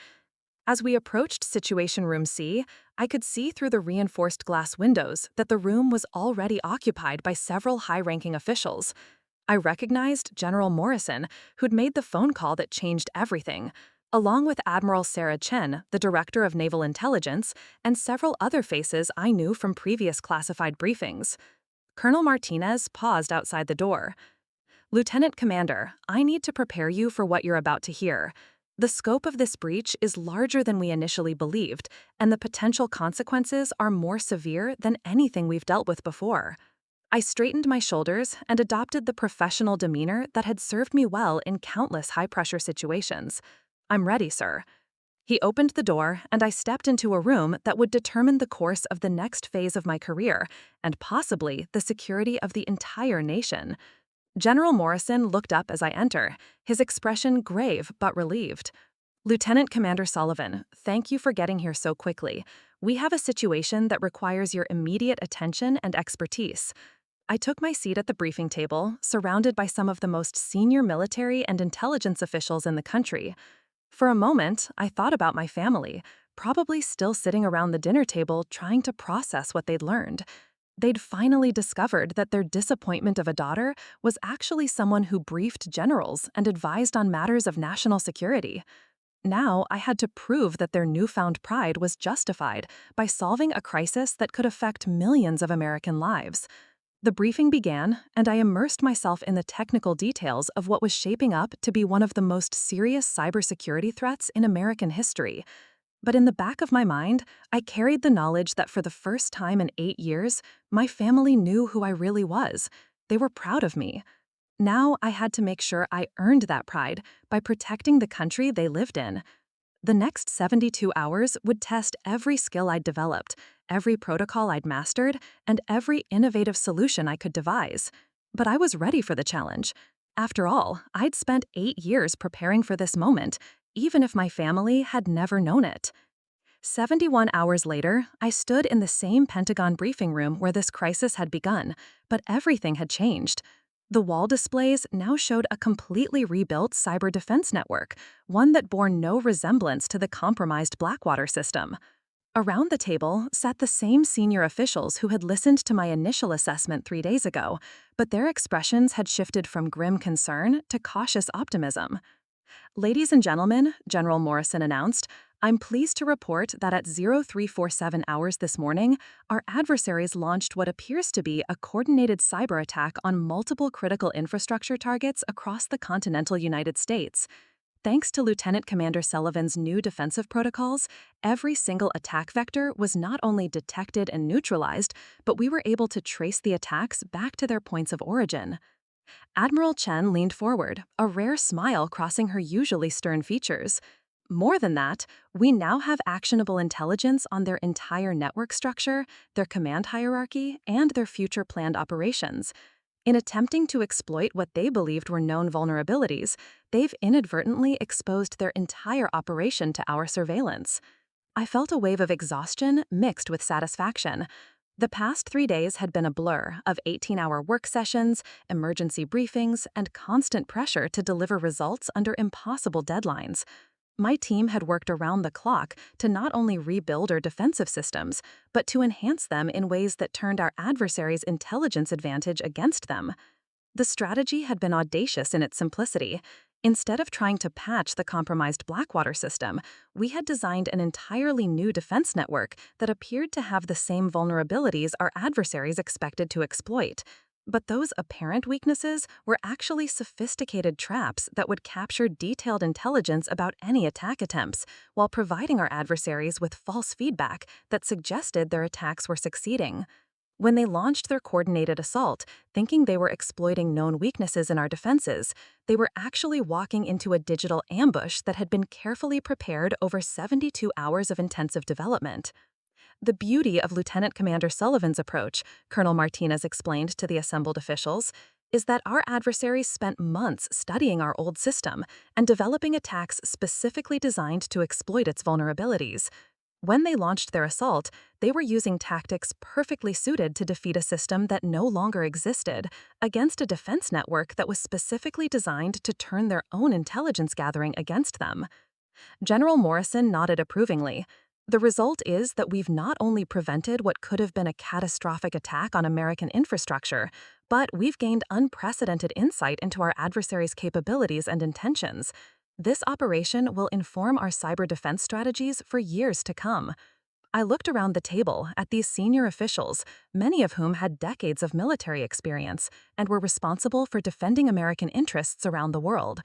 As we approached Situation Room C, I could see through the reinforced glass windows that the room was already occupied by several high-ranking officials. I recognized General Morrison, who'd made the phone call that changed everything, along with Admiral Sarah Chen, the Director of Naval Intelligence, and several other faces I knew from previous classified briefings. Colonel Martinez paused outside the door. "Lieutenant Commander, I need to prepare you for what you're about to hear. The scope of this breach is larger than we initially believed, and the potential consequences are more severe than anything we've dealt with before." I straightened my shoulders and adopted the professional demeanor that had served me well in countless high-pressure situations. "I'm ready, sir." He opened the door, and I stepped into a room that would determine the course of the next phase of my career, and possibly the security of the entire nation. General Morrison looked up as I entered, his expression grave but relieved. "Lieutenant Commander Sullivan, thank you for getting here so quickly. We have a situation that requires your immediate attention and expertise." I took my seat at the briefing table, surrounded by some of the most senior military and intelligence officials in the country. For a moment, I thought about my family, probably still sitting around the dinner table trying to process what they'd learned. They'd finally discovered that their disappointment of a daughter was actually someone who briefed generals and advised on matters of national security. Now I had to prove that their newfound pride was justified by solving a crisis that could affect millions of American lives. The briefing began, and I immersed myself in the technical details of what was shaping up to be one of the most serious cybersecurity threats in American history. But in the back of my mind, I carried the knowledge that for the first time in 8 years, my family knew who I really was. They were proud of me. Now I had to make sure I earned that pride by protecting the country they lived in. The next 72 hours would test every skill I'd developed, every protocol I'd mastered, and every innovative solution I could devise. But I was ready for the challenge. After all, I'd spent 8 years preparing for this moment, even if my family had never known it. 71 hours later, I stood in the same Pentagon briefing room where this crisis had begun, but everything had changed. The wall displays now showed a completely rebuilt cyber defense network, one that bore no resemblance to the compromised Blackwater system. Around the table sat the same senior officials who had listened to my initial assessment 3 days ago, but their expressions had shifted from grim concern to cautious optimism. "Ladies and gentlemen," General Morrison announced, "I'm pleased to report that at 0347 hours this morning, our adversaries launched what appears to be a coordinated cyber attack on multiple critical infrastructure targets across the continental United States. Thanks to Lieutenant Commander Sullivan's new defensive protocols, every single attack vector was not only detected and neutralized, but we were able to trace the attacks back to their points of origin." Admiral Chen leaned forward, a rare smile crossing her usually stern features. "More than that, we now have actionable intelligence on their entire network structure, their command hierarchy, and their future planned operations. In attempting to exploit what they believed were known vulnerabilities, they've inadvertently exposed their entire operation to our surveillance." I felt a wave of exhaustion mixed with satisfaction. The past 3 days had been a blur of 18-hour work sessions, emergency briefings, and constant pressure to deliver results under impossible deadlines. My team had worked around the clock to not only rebuild our defensive systems, but to enhance them in ways that turned our adversaries' intelligence advantage against them. The strategy had been audacious in its simplicity. Instead of trying to patch the compromised Blackwater system, we had designed an entirely new defense network that appeared to have the same vulnerabilities our adversaries expected to exploit. But those apparent weaknesses were actually sophisticated traps that would capture detailed intelligence about any attack attempts, while providing our adversaries with false feedback that suggested their attacks were succeeding. When they launched their coordinated assault, thinking they were exploiting known weaknesses in our defenses, they were actually walking into a digital ambush that had been carefully prepared over 72 hours of intensive development. The beauty of Lieutenant Commander Sullivan's approach, Colonel Martinez explained to the assembled officials, is that our adversaries spent months studying our old system and developing attacks specifically designed to exploit its vulnerabilities. When they launched their assault, they were using tactics perfectly suited to defeat a system that no longer existed against a defense network that was specifically designed to turn their own intelligence gathering against them. General Morrison nodded approvingly. The result is that we've not only prevented what could have been a catastrophic attack on American infrastructure, but we've gained unprecedented insight into our adversaries' capabilities and intentions. This operation will inform our cyber defense strategies for years to come. I looked around the table at these senior officials, many of whom had decades of military experience and were responsible for defending American interests around the world.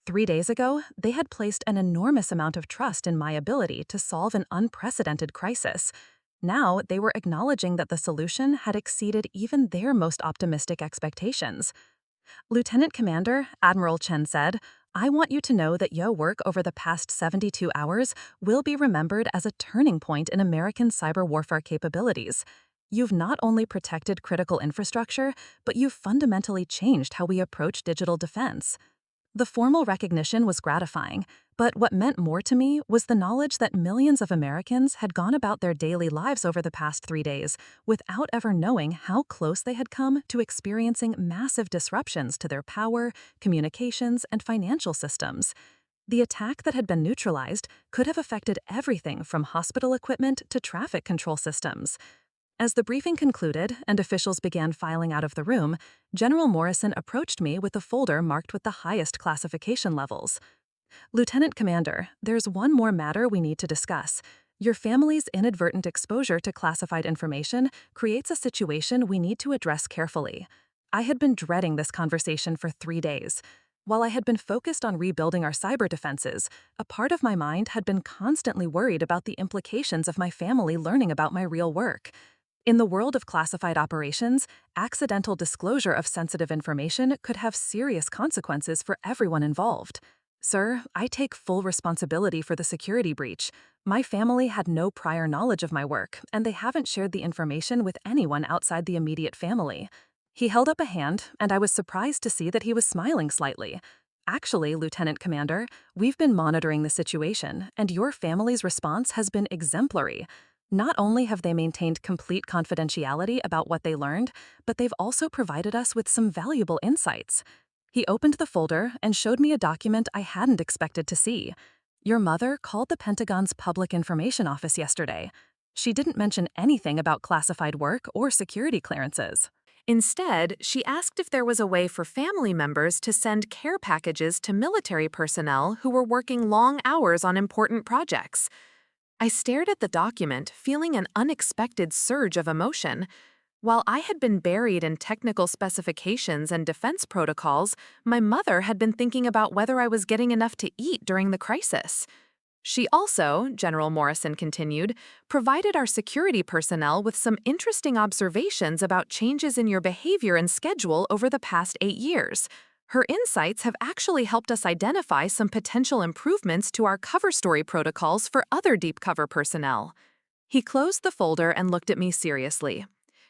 3 days ago, they had placed an enormous amount of trust in my ability to solve an unprecedented crisis. Now, they were acknowledging that the solution had exceeded even their most optimistic expectations. Lieutenant Commander, Admiral Chen said, "I want you to know that your work over the past 72 hours will be remembered as a turning point in American cyber warfare capabilities. You've not only protected critical infrastructure, but you've fundamentally changed how we approach digital defense." The formal recognition was gratifying, but what meant more to me was the knowledge that millions of Americans had gone about their daily lives over the past 3 days without ever knowing how close they had come to experiencing massive disruptions to their power, communications, and financial systems. The attack that had been neutralized could have affected everything from hospital equipment to traffic control systems. As the briefing concluded and officials began filing out of the room, General Morrison approached me with a folder marked with the highest classification levels. "Lieutenant Commander, there's one more matter we need to discuss. Your family's inadvertent exposure to classified information creates a situation we need to address carefully." I had been dreading this conversation for 3 days. While I had been focused on rebuilding our cyber defenses, a part of my mind had been constantly worried about the implications of my family learning about my real work. In the world of classified operations, accidental disclosure of sensitive information could have serious consequences for everyone involved. "Sir, I take full responsibility for the security breach. My family had no prior knowledge of my work, and they haven't shared the information with anyone outside the immediate family." He held up a hand, and I was surprised to see that he was smiling slightly. "Actually, Lieutenant Commander, we've been monitoring the situation, and your family's response has been exemplary. Not only have they maintained complete confidentiality about what they learned, but they've also provided us with some valuable insights." He opened the folder and showed me a document I hadn't expected to see. "Your mother called the Pentagon's Public Information Office yesterday. She didn't mention anything about classified work or security clearances." Instead, she asked if there was a way for family members to send care packages to military personnel who were working long hours on important projects. I stared at the document, feeling an unexpected surge of emotion. While I had been buried in technical specifications and defense protocols, my mother had been thinking about whether I was getting enough to eat during the crisis. She also, General Morrison continued, provided our security personnel with some interesting observations about changes in your behavior and schedule over the past 8 years. Her insights have actually helped us identify some potential improvements to our cover story protocols for other deep cover personnel. He closed the folder and looked at me seriously.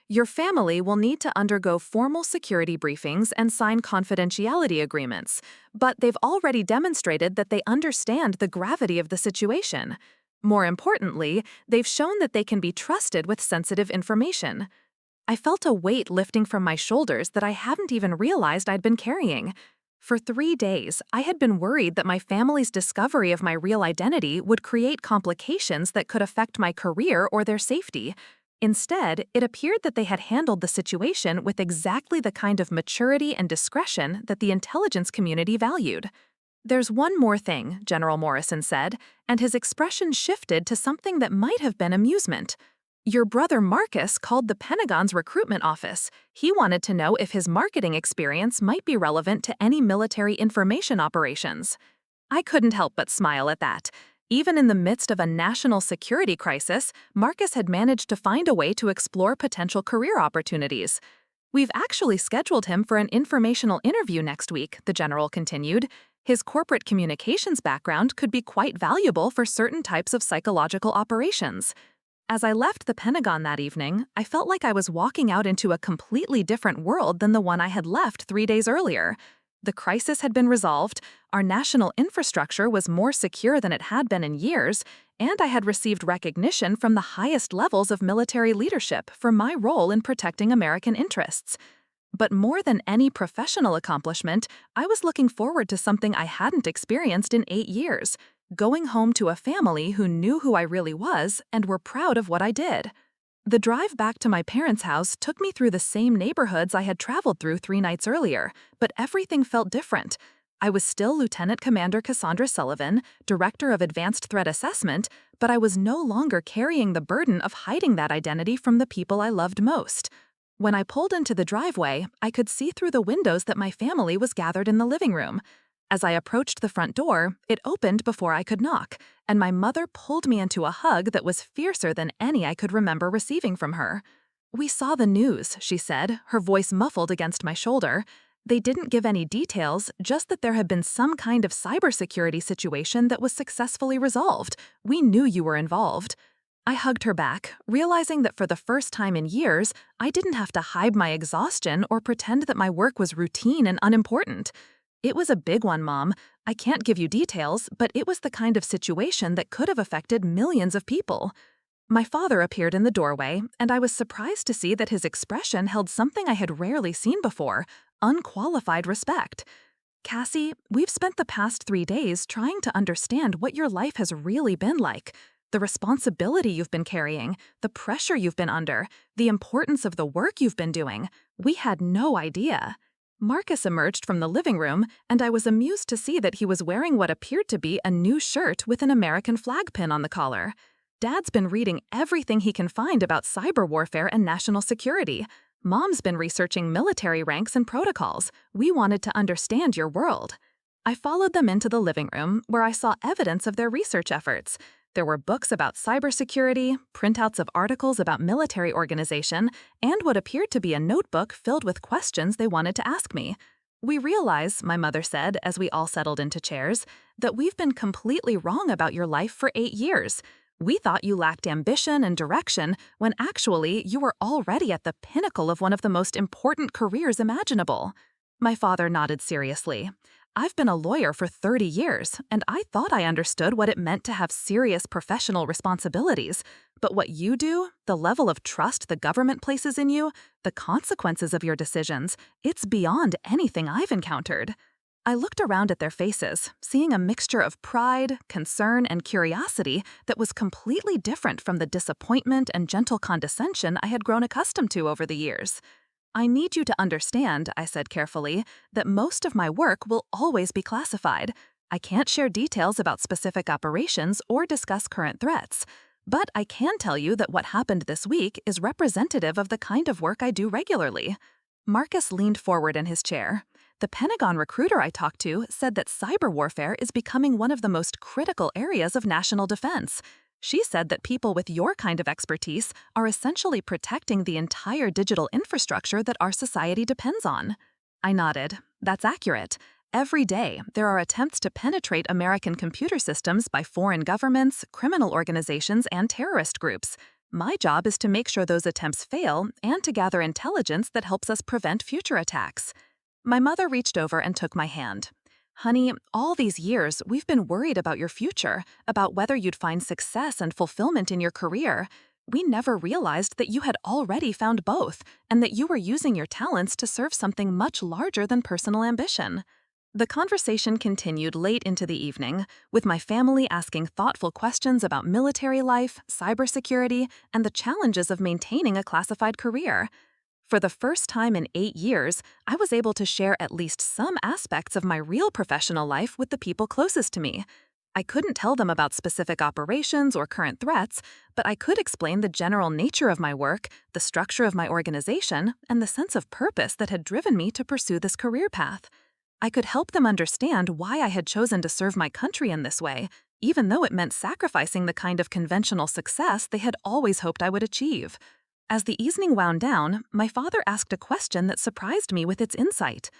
"Your family will need to undergo formal security briefings and sign confidentiality agreements, but they've already demonstrated that they understand the gravity of the situation. More importantly, they've shown that they can be trusted with sensitive information." I felt a weight lifting from my shoulders that I hadn't even realized I'd been carrying. For 3 days, I had been worried that my family's discovery of my real identity would create complications that could affect my career or their safety. Instead, it appeared that they had handled the situation with exactly the kind of maturity and discretion that the intelligence community valued. "There's one more thing," General Morrison said, and his expression shifted to something that might have been amusement. "Your brother Marcus called the Pentagon's recruitment office. He wanted to know if his marketing experience might be relevant to any military information operations." I couldn't help but smile at that. Even in the midst of a national security crisis, Marcus had managed to find a way to explore potential career opportunities. "We've actually scheduled him for an informational interview next week," the general continued. "His corporate communications background could be quite valuable for certain types of psychological operations." As I left the Pentagon that evening, I felt like I was walking out into a completely different world than the one I had left 3 days earlier. The crisis had been resolved, our national infrastructure was more secure than it had been in years, and I had received recognition from the highest levels of military leadership for my role in protecting American interests. But more than any professional accomplishment, I was looking forward to something I hadn't experienced in 8 years, going home to a family who knew who I really was and were proud of what I did. The drive back to my parents' house took me through the same neighborhoods I had traveled through 3 nights earlier, but everything felt different. I was still Lieutenant Commander Commander Sullivan, Director of Advanced Threat Assessment, but I was no longer carrying the burden of hiding that identity from the people I loved most. When I pulled into the driveway, I could see through the windows that my family was gathered in the living room. As I approached the front door, it opened before I could knock, and my mother pulled me into a hug that was fiercer than any I could remember receiving from her. "We saw the news," she said, her voice muffled against my shoulder. "They didn't give any details, just that there had been some kind of cybersecurity situation that was successfully resolved. We knew you were involved." I hugged her back, realizing that for the first time in years, I didn't have to hide my exhaustion or pretend that my work was routine and unimportant. "It was a big one, Mom. I can't give you details, but it was the kind of situation that could have affected millions of people." My father appeared in the doorway, and I was surprised to see that his expression held something I had rarely seen before: unqualified respect. "Cassie, we've spent the past 3 days trying to understand what your life has really been like. The responsibility you've been carrying, the pressure you've been under, the importance of the work you've been doing. We had no idea." Marcus emerged from the living room, and I was amused to see that he was wearing what appeared to be a new shirt with an American flag pin on the collar. "Dad's been reading everything he can find about cyber warfare and national security. Mom's been researching military ranks and protocols. We wanted to understand your world." I followed them into the living room, where I saw evidence of their research efforts. There were books about cybersecurity, printouts of articles about military organization, and what appeared to be a notebook filled with questions they wanted to ask me. "We realize," my mother said as we all settled into chairs, "that we've been completely wrong about your life for 8 years. We thought you lacked ambition and direction, when actually you were already at the pinnacle of one of the most important careers imaginable." My father nodded seriously. "I've been a lawyer for 30 years, and I thought I understood what it meant to have serious professional responsibilities. But what you do, the level of trust the government places in you, the consequences of your decisions, it's beyond anything I've encountered." I looked around at their faces, seeing a mixture of pride, concern, and curiosity that was completely different from the disappointment and gentle condescension I had grown accustomed to over the years. "I need you to understand," I said carefully, "that most of my work will always be classified. I can't share details about specific operations or discuss current threats. But I can tell you that what happened this week is representative of the kind of work I do regularly." Marcus leaned forward in his chair. "The Pentagon recruiter I talked to said that cyber warfare is becoming one of the most critical areas of national defense. She said that people with your kind of expertise are essentially protecting the entire digital infrastructure that our society depends on." I nodded. "That's accurate. Every day, there are attempts to penetrate American computer systems by foreign governments, criminal organizations, and terrorist groups. My job is to make sure those attempts fail and to gather intelligence that helps us prevent future attacks." My mother reached over and took my hand. "Honey, all these years, we've been worried about your future, about whether you'd find success and fulfillment in your career. We never realized that you had already found both, and that you were using your talents to serve something much larger than personal ambition." The conversation continued late into the evening, with my family asking thoughtful questions about military life, cybersecurity, and the challenges of maintaining a classified career. For the first time in 8 years, I was able to share at least some aspects of my real professional life with the people closest to me. I couldn't tell them about specific operations or current threats, but I could explain the general nature of my work, the structure of my organization, and the sense of purpose that had driven me to pursue this career path. I could help them understand why I had chosen to serve my country in this way, even though it meant sacrificing the kind of conventional success they had always hoped I would achieve. As the evening wound down, my father asked a question that surprised me with its insight.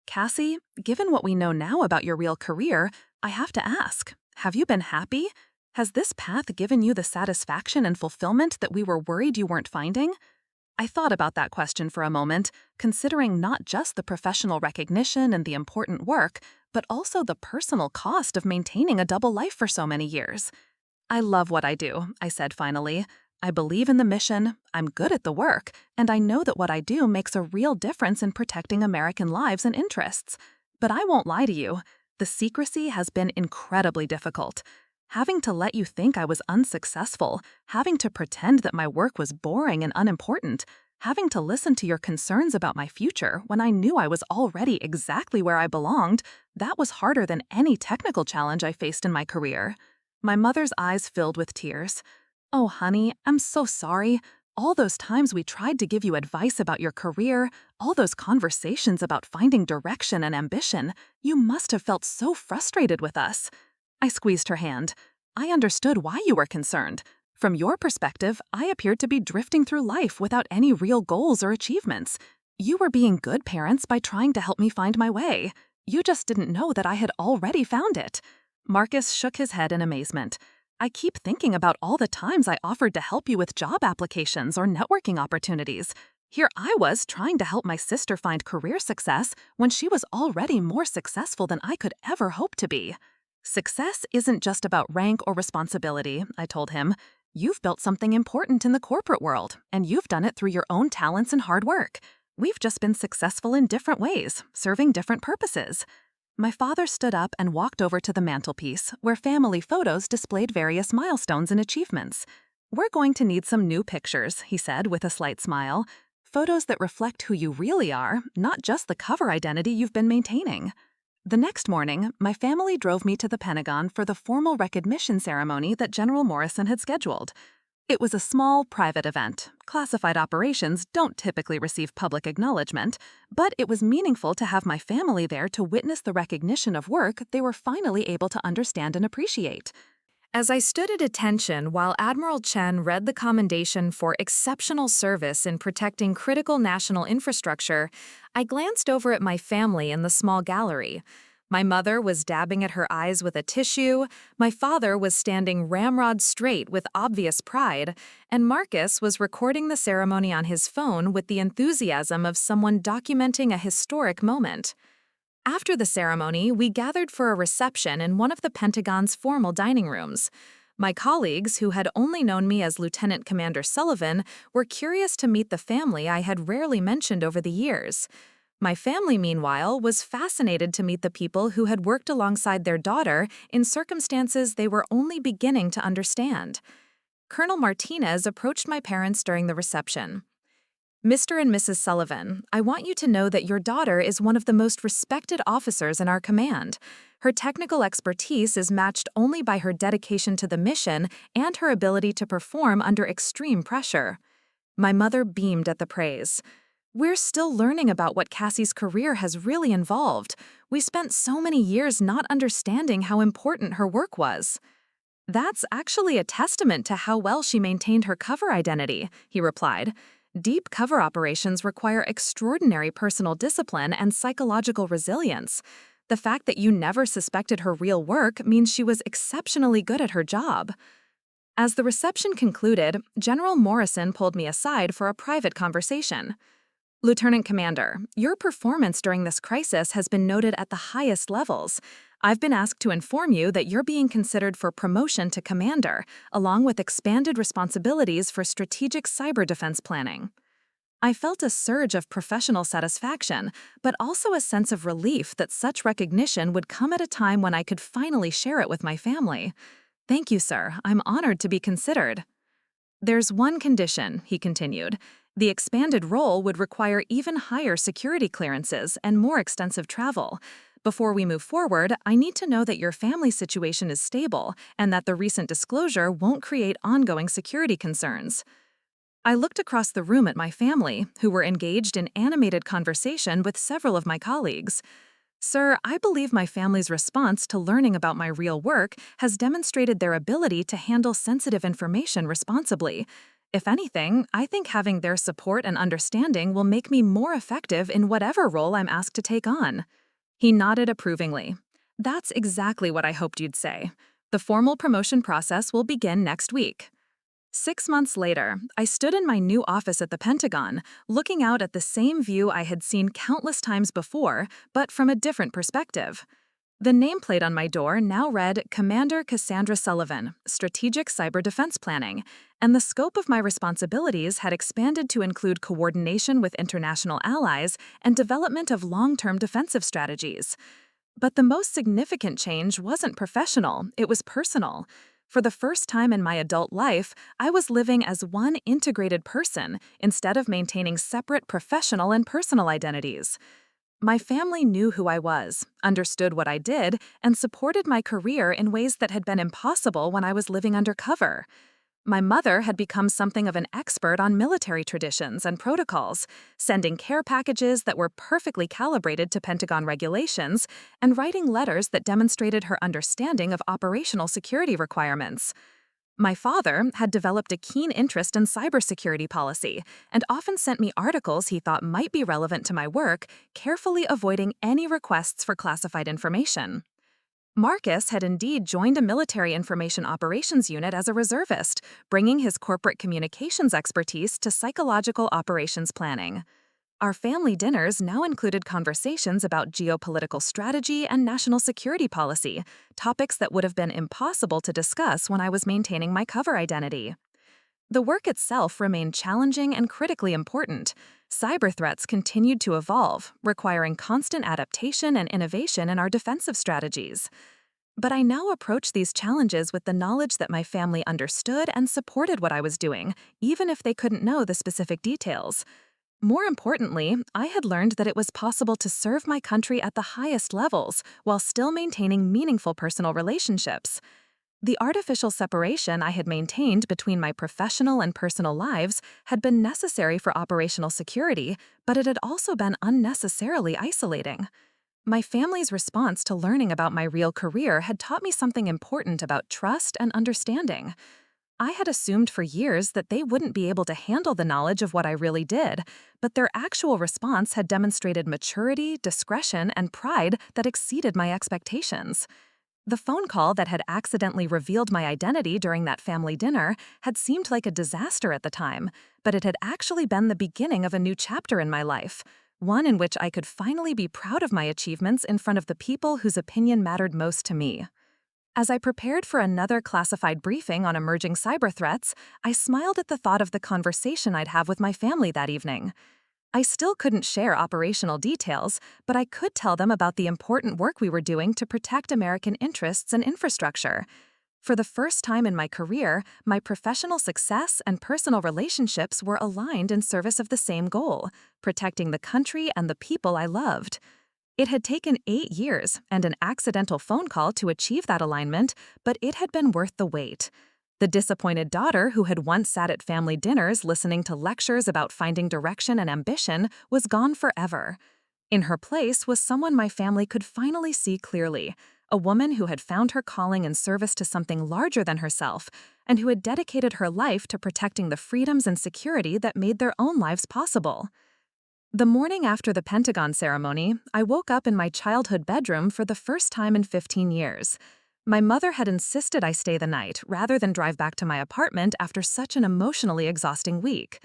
"Cassie, given what we know now about your real career, I have to ask, have you been happy? Has this path given you the satisfaction and fulfillment that we were worried you weren't finding?" I thought about that question for a moment, considering not just the professional recognition and the important work, but also the personal cost of maintaining a double life for so many years. "I love what I do," I said finally. "I believe in the mission, I'm good at the work, and I know that what I do makes a real difference in protecting American lives and interests. But I won't lie to you, the secrecy has been incredibly difficult. Having to let you think I was unsuccessful, having to pretend that my work was boring and unimportant, having to listen to your concerns about my future when I knew I was already exactly where I belonged, that was harder than any technical challenge I faced in my career." My mother's eyes filled with tears. "Oh, honey, I'm so sorry. All those times we tried to give you advice about your career, all those conversations about finding direction and ambition, you must have felt so frustrated with us." I squeezed her hand. "I understood why you were concerned. From your perspective, I appeared to be drifting through life without any real goals or achievements. You were being good parents by trying to help me find my way. You just didn't know that I had already found it." Marcus shook his head in amazement. "I keep thinking about all the times I offered to help you with job applications or networking opportunities. Here I was trying to help my sister find career success when she was already more successful than I could ever hope to be." "Success isn't just about rank or responsibility," I told him. "You've built something important in the corporate world, and you've done it through your own talents and hard work. We've just been successful in different ways, serving different purposes." My father stood up and walked over to the mantelpiece, where family photos displayed various milestones and achievements. "We're going to need some new pictures," he said with a slight smile. "Photos that reflect who you really are, not just the cover identity you've been maintaining." The next morning, my family drove me to the Pentagon for the formal recognition ceremony that General Morrison had scheduled. It was a small, private event. Classified operations don't typically receive public acknowledgement, but it was meaningful to have my family there to witness the recognition of work they were finally able to understand and appreciate. As I stood at attention while Admiral Chen read the commendation for exceptional service in protecting critical national infrastructure, I glanced over at my family in the small gallery. My mother was dabbing at her eyes with a tissue, my father was standing ramrod straight with obvious pride, and Marcus was recording the ceremony on his phone with the enthusiasm of someone documenting a historic moment. After the ceremony, we gathered for a reception in one of the Pentagon's formal dining rooms. My colleagues, who had only known me as Lieutenant Commander Sullivan, were curious to meet the family I had rarely mentioned over the years. My family, meanwhile, was fascinated to meet the people who had worked alongside their daughter in circumstances they were only beginning to understand. Colonel Martinez approached my parents during the reception. "Mr. and Mrs. Sullivan, I want you to know that your daughter is one of the most respected officers in our command. Her technical expertise is matched only by her dedication to the mission and her ability to perform under extreme pressure." My mother beamed at the praise. "We're still learning about what Cassie's career has really involved. We spent so many years not understanding how important her work was." "That's actually a testament to how well she maintained her cover identity," he replied. "Deep cover operations require extraordinary personal discipline and psychological resilience. The fact that you never suspected her real work means she was exceptionally good at her job." As the reception concluded, General Morrison pulled me aside for a private conversation. "Lieutenant Commander, your performance during this crisis has been noted at the highest levels. I've been asked to inform you that you're being considered for promotion to Commander, along with expanded responsibilities for strategic cyber defense planning." I felt a surge of professional satisfaction, but also a sense of relief that such recognition would come at a time when I could finally share it with my family. "Thank you, sir. I'm honored to be considered." "There's one condition," he continued. The expanded role would require even higher security clearances and more extensive travel. Before we move forward, I need to know that your family situation is stable and that the recent disclosure won't create ongoing security concerns. I looked across the room at my family, who were engaged in animated conversation with several of my colleagues. Sir, I believe my family's response to learning about my real work has demonstrated their ability to handle sensitive information responsibly. If anything, I think having their support and understanding will make me more effective in whatever role I'm asked to take on. He nodded approvingly. That's exactly what I hoped you'd say. The formal promotion process will begin next week. 6 months later, I stood in my new office at the Pentagon, looking out at the same view I had seen countless times before, but from a different perspective. The nameplate on my door now read Commander Sullivan, Strategic Cyber Defense Planning, and the scope of my responsibilities had expanded to include coordination with international allies and development of long-term defensive strategies. But the most significant change wasn't professional, it was personal. For the first time in my adult life, I was living as one integrated person instead of maintaining separate professional and personal identities. My family knew who I was, understood what I did, and supported my career in ways that had been impossible when I was living undercover. My mother had become something of an expert on military traditions and protocols, sending care packages that were perfectly calibrated to Pentagon regulations and writing letters that demonstrated her understanding of operational security requirements. My father had developed a keen interest in cybersecurity policy and often sent me articles he thought might be relevant to my work, carefully avoiding any requests for classified information. Marcus had indeed joined a military information operations unit as a reservist, bringing his corporate communications expertise to psychological operations planning. Our family dinners now included conversations about geopolitical strategy and national security policy, topics that would have been impossible to discuss when I was maintaining my cover identity. The work itself remained challenging and critically important. Cyber threats continued to evolve, requiring constant adaptation and innovation in our defensive strategies. But I now approach these challenges with the knowledge that my family understood and supported what I was doing, even if they couldn't know the specific details. More importantly, I had learned that it was possible to serve my country at the highest levels while still maintaining meaningful personal relationships. The artificial separation I had maintained between my professional and personal lives had been necessary for operational security, but it had also been unnecessarily isolating. My family's response to learning about my real career had taught me something important about trust and understanding. I had assumed for years that they wouldn't be able to handle the knowledge of what I really did, but their actual response had demonstrated maturity, discretion, and pride that exceeded my expectations. The phone call that had accidentally revealed my identity during that family dinner had seemed like a disaster at the time, but it had actually been the beginning of a new chapter in my life, one in which I could finally be proud of my achievements in front of the people whose opinion mattered most to me. As I prepared for another classified briefing on emerging cyber threats, I smiled at the thought of the conversation I'd have with my family that evening. I still couldn't share operational details, but I could tell them about the important work we were doing to protect American interests and infrastructure. For the first time in my career, my professional success and personal relationships were aligned in service of the same goal, protecting the country and the people I loved. It had taken 8 years and an accidental phone call to achieve that alignment, but it had been worth the wait. The disappointed daughter who had once sat at family dinners listening to lectures about finding direction and ambition was gone forever. In her place was someone my family could finally see clearly, a woman who had found her calling in service to something larger than herself and who had dedicated her life to protecting the freedoms and security that made their own lives possible. The morning after the Pentagon ceremony, I woke up in my childhood bedroom for the first time in 15 years. My mother had insisted I stay the night rather than drive back to my apartment after such an emotionally exhausting week.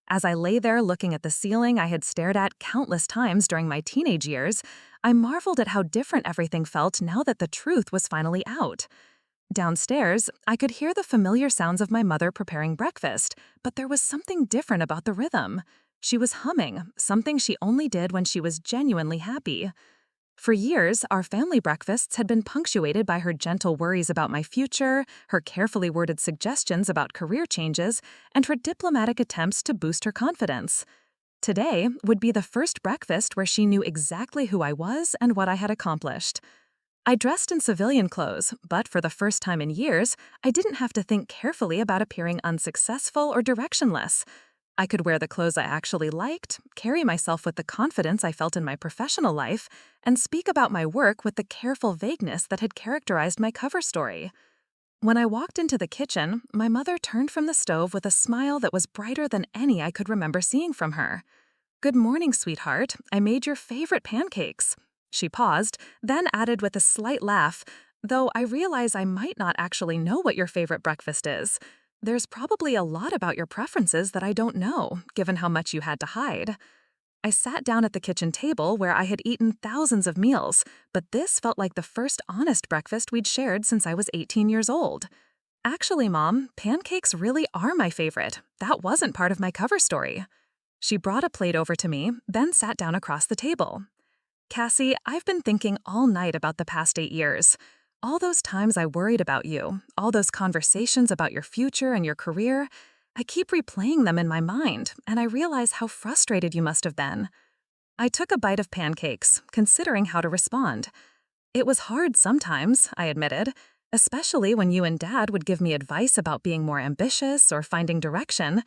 As I lay there looking at the ceiling I had stared at countless times during my teenage years, I marveled at how different everything felt now that the truth was finally out. Downstairs, I could hear the familiar sounds of my mother preparing breakfast, but there was something different about the rhythm. She was humming, something she only did when she was genuinely happy. For years, our family breakfasts had been punctuated by her gentle worries about my future, her carefully worded suggestions about career changes, and her diplomatic attempts to boost her confidence. Today would be the first breakfast where she knew exactly who I was and what I had accomplished. I dressed in civilian clothes, but for the first time in years, I didn't have to think carefully about appearing unsuccessful or directionless. I could wear the clothes I actually liked, carry myself with the confidence I felt in my professional life, and speak about my work with the careful vagueness that had characterized my cover story. When I walked into the kitchen, my mother turned from the stove with a smile that was brighter than any I could remember seeing from her. "Good morning, sweetheart. I made your favorite pancakes." She paused, then added with a slight laugh, "Though I realize I might not actually know what your favorite breakfast is. There's probably a lot about your preferences that I don't know, given how much you had to hide." I sat down at the kitchen table where I had eaten thousands of meals, but this felt like the first honest breakfast we'd shared since I was 18 years old. "Actually, Mom, pancakes really are my favorite. That wasn't part of my cover story." She brought a plate over to me, then sat down across the table. "Cassie, I've been thinking all night about the past 8 years. All those times I worried about you, all those conversations about your future and your career, I keep replaying them in my mind, and I realize how frustrated you must have been." I took a bite of pancakes, considering how to respond. "It was hard sometimes," I admitted, "especially when you and Dad would give me advice about being more ambitious or finding direction.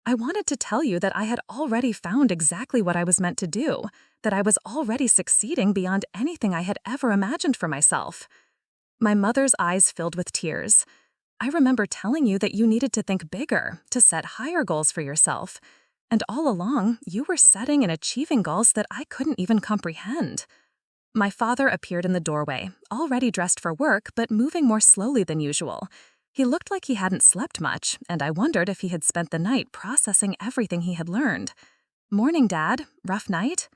I wanted to tell you that I had already found exactly what I was meant to do, that I was already succeeding beyond anything I had ever imagined for myself." My mother's eyes filled with tears. "I remember telling you that you needed to think bigger, to set higher goals for yourself. And all along, you were setting and achieving goals that I couldn't even comprehend." My father appeared in the doorway, already dressed for work but moving more slowly than usual. He looked like he hadn't slept much, and I wondered if he had spent the night processing everything he had learned. "Morning, Dad. Rough night?"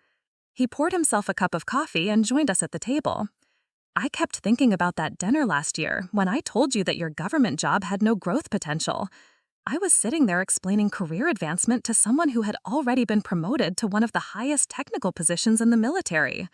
He poured himself a cup of coffee and joined us at the table. "I kept thinking about that dinner last year when I told you that your government job had no growth potential. I was sitting there explaining career advancement to someone who had already been promoted to one of the highest technical positions in the military."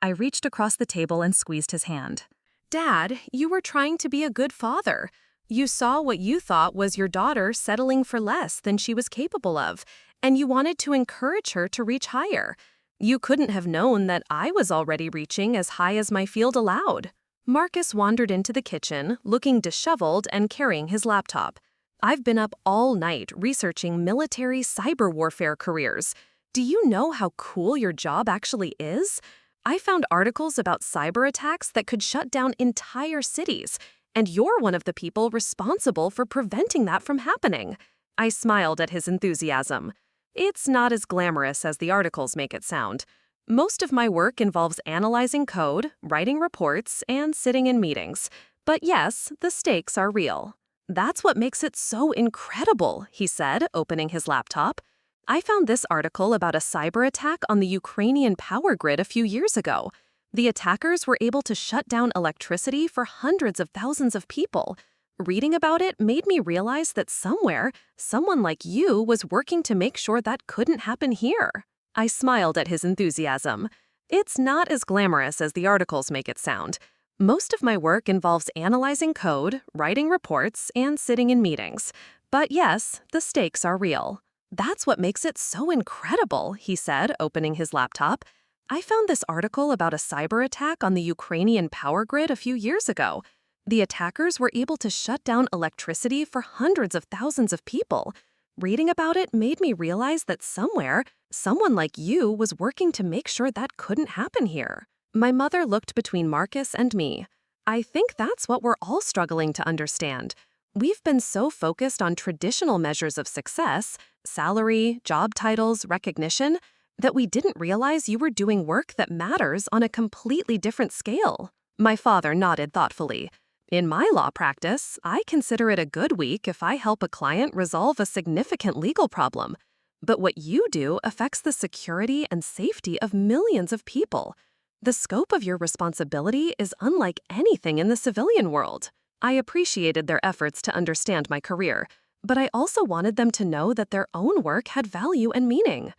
I reached across the table and squeezed his hand. Dad, you were trying to be a good father. You saw what you thought was your daughter settling for less than she was capable of, and you wanted to encourage her to reach higher. You couldn't have known that I was already reaching as high as my field allowed. Marcus wandered into the kitchen, looking disheveled and carrying his laptop. "I've been up all night researching military cyber warfare careers. Do you know how cool your job actually is? I found articles about cyber attacks that could shut down entire cities, and you're one of the people responsible for preventing that from happening." I smiled at his enthusiasm. "It's not as glamorous as the articles make it sound. Most of my work involves analyzing code, writing reports, and sitting in meetings. But yes, the stakes are real." "That's what makes it so incredible," he said, opening his laptop. "I found this article about a cyber attack on the Ukrainian power grid a few years ago. The attackers were able to shut down electricity for hundreds of thousands of people. Reading about it made me realize that somewhere, someone like you was working to make sure that couldn't happen here." I smiled at his enthusiasm. "It's not as glamorous as the articles make it sound. Most of my work involves analyzing code, writing reports, and sitting in meetings. But yes, the stakes are real." "That's what makes it so incredible," he said, opening his laptop. "I found this article about a cyber attack on the Ukrainian power grid a few years ago. The attackers were able to shut down electricity for hundreds of thousands of people. Reading about it made me realize that somewhere, someone like you was working to make sure that couldn't happen here." My mother looked between Marcus and me. "I think that's what we're all struggling to understand. We've been so focused on traditional measures of success, salary, job titles, recognition, that we didn't realize you were doing work that matters on a completely different scale." My father nodded thoughtfully. "In my law practice, I consider it a good week if I help a client resolve a significant legal problem. But what you do affects the security and safety of millions of people. The scope of your responsibility is unlike anything in the civilian world." I appreciated their efforts to understand my career, but I also wanted them to know that their own work had value and meaning.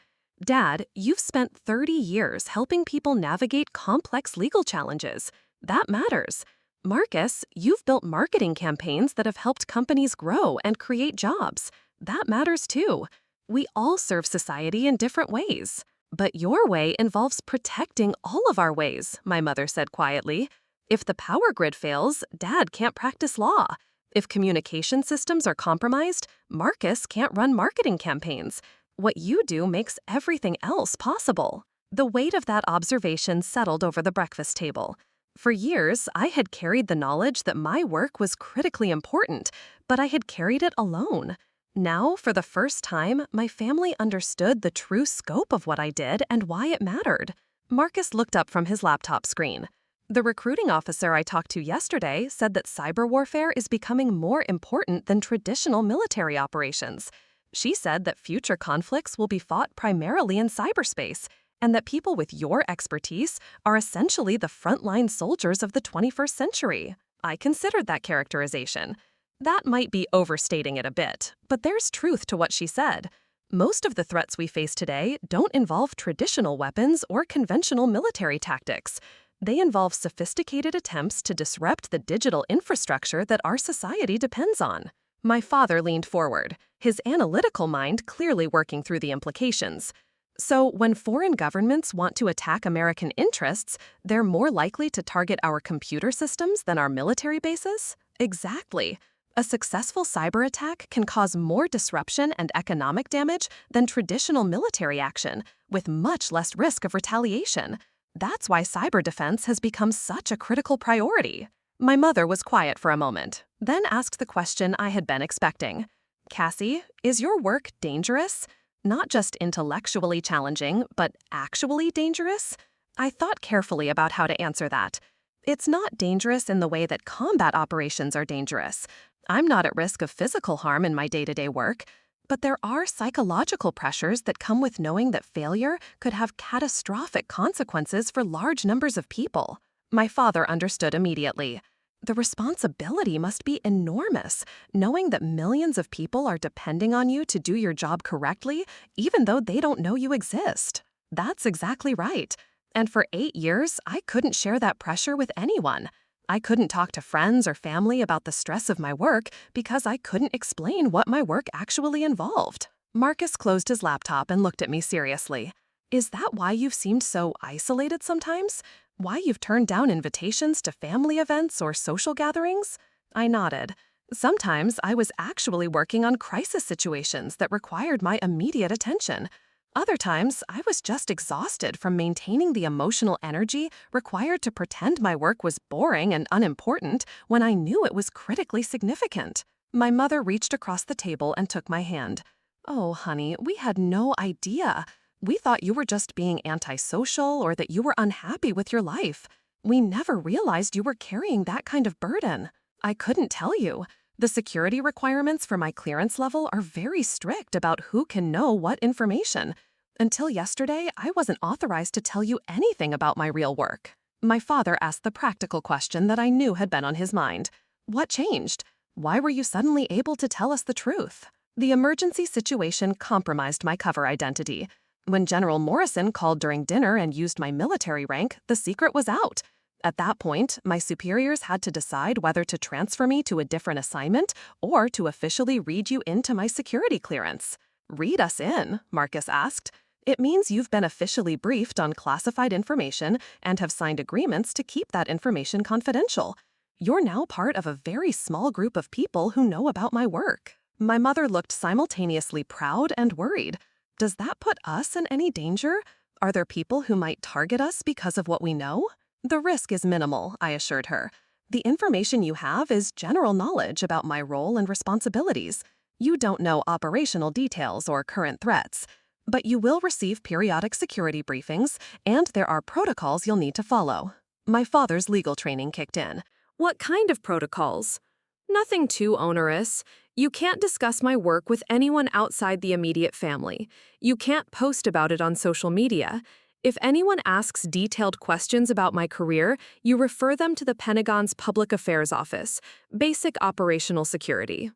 Dad, you've spent 30 years helping people navigate complex legal challenges. That matters. Marcus, you've built marketing campaigns that have helped companies grow and create jobs. That matters too. We all serve society in different ways. But your way involves protecting all of our ways, my mother said quietly. If the power grid fails, Dad can't practice law. If communication systems are compromised, Marcus can't run marketing campaigns. What you do makes everything else possible. The weight of that observation settled over the breakfast table. For years, I had carried the knowledge that my work was critically important, but I had carried it alone. Now, for the first time, my family understood the true scope of what I did and why it mattered. Marcus looked up from his laptop screen. The recruiting officer I talked to yesterday said that cyber warfare is becoming more important than traditional military operations. She said that future conflicts will be fought primarily in cyberspace, and that people with your expertise are essentially the frontline soldiers of the 21st century. I considered that characterization. That might be overstating it a bit, but there's truth to what she said. Most of the threats we face today don't involve traditional weapons or conventional military tactics. They involve sophisticated attempts to disrupt the digital infrastructure that our society depends on. My father leaned forward, his analytical mind clearly working through the implications. So, when foreign governments want to attack American interests, they're more likely to target our computer systems than our military bases? Exactly. A successful cyber attack can cause more disruption and economic damage than traditional military action, with much less risk of retaliation. That's why cyber defense has become such a critical priority. My mother was quiet for a moment, then asked the question I had been expecting. Cassie, is your work dangerous? Not just intellectually challenging, but actually dangerous? I thought carefully about how to answer that. It's not dangerous in the way that combat operations are dangerous. I'm not at risk of physical harm in my day-to-day work, but there are psychological pressures that come with knowing that failure could have catastrophic consequences for large numbers of people. My father understood immediately. The responsibility must be enormous, knowing that millions of people are depending on you to do your job correctly, even though they don't know you exist. That's exactly right. And for 8 years, I couldn't share that pressure with anyone. I couldn't talk to friends or family about the stress of my work because I couldn't explain what my work actually involved. Marcus closed his laptop and looked at me seriously. Is that why you've seemed so isolated sometimes? Why you've turned down invitations to family events or social gatherings? I nodded. Sometimes I was actually working on crisis situations that required my immediate attention. Other times, I was just exhausted from maintaining the emotional energy required to pretend my work was boring and unimportant when I knew it was critically significant. My mother reached across the table and took my hand. Oh, honey, we had no idea. We thought you were just being antisocial or that you were unhappy with your life. We never realized you were carrying that kind of burden. I couldn't tell you. The security requirements for my clearance level are very strict about who can know what information. Until yesterday, I wasn't authorized to tell you anything about my real work. My father asked the practical question that I knew had been on his mind. What changed? Why were you suddenly able to tell us the truth? The emergency situation compromised my cover identity. When General Morrison called during dinner and used my military rank, the secret was out. At that point, my superiors had to decide whether to transfer me to a different assignment or to officially read you into my security clearance. Read us in, Marcus asked. It means you've been officially briefed on classified information and have signed agreements to keep that information confidential. You're now part of a very small group of people who know about my work. My mother looked simultaneously proud and worried. Does that put us in any danger? Are there people who might target us because of what we know? The risk is minimal, I assured her. The information you have is general knowledge about my role and responsibilities. You don't know operational details or current threats. But you will receive periodic security briefings, and there are protocols you'll need to follow. My father's legal training kicked in. What kind of protocols? Nothing too onerous. You can't discuss my work with anyone outside the immediate family. You can't post about it on social media. If anyone asks detailed questions about my career, you refer them to the Pentagon's Public Affairs Office, Basic Operational Security.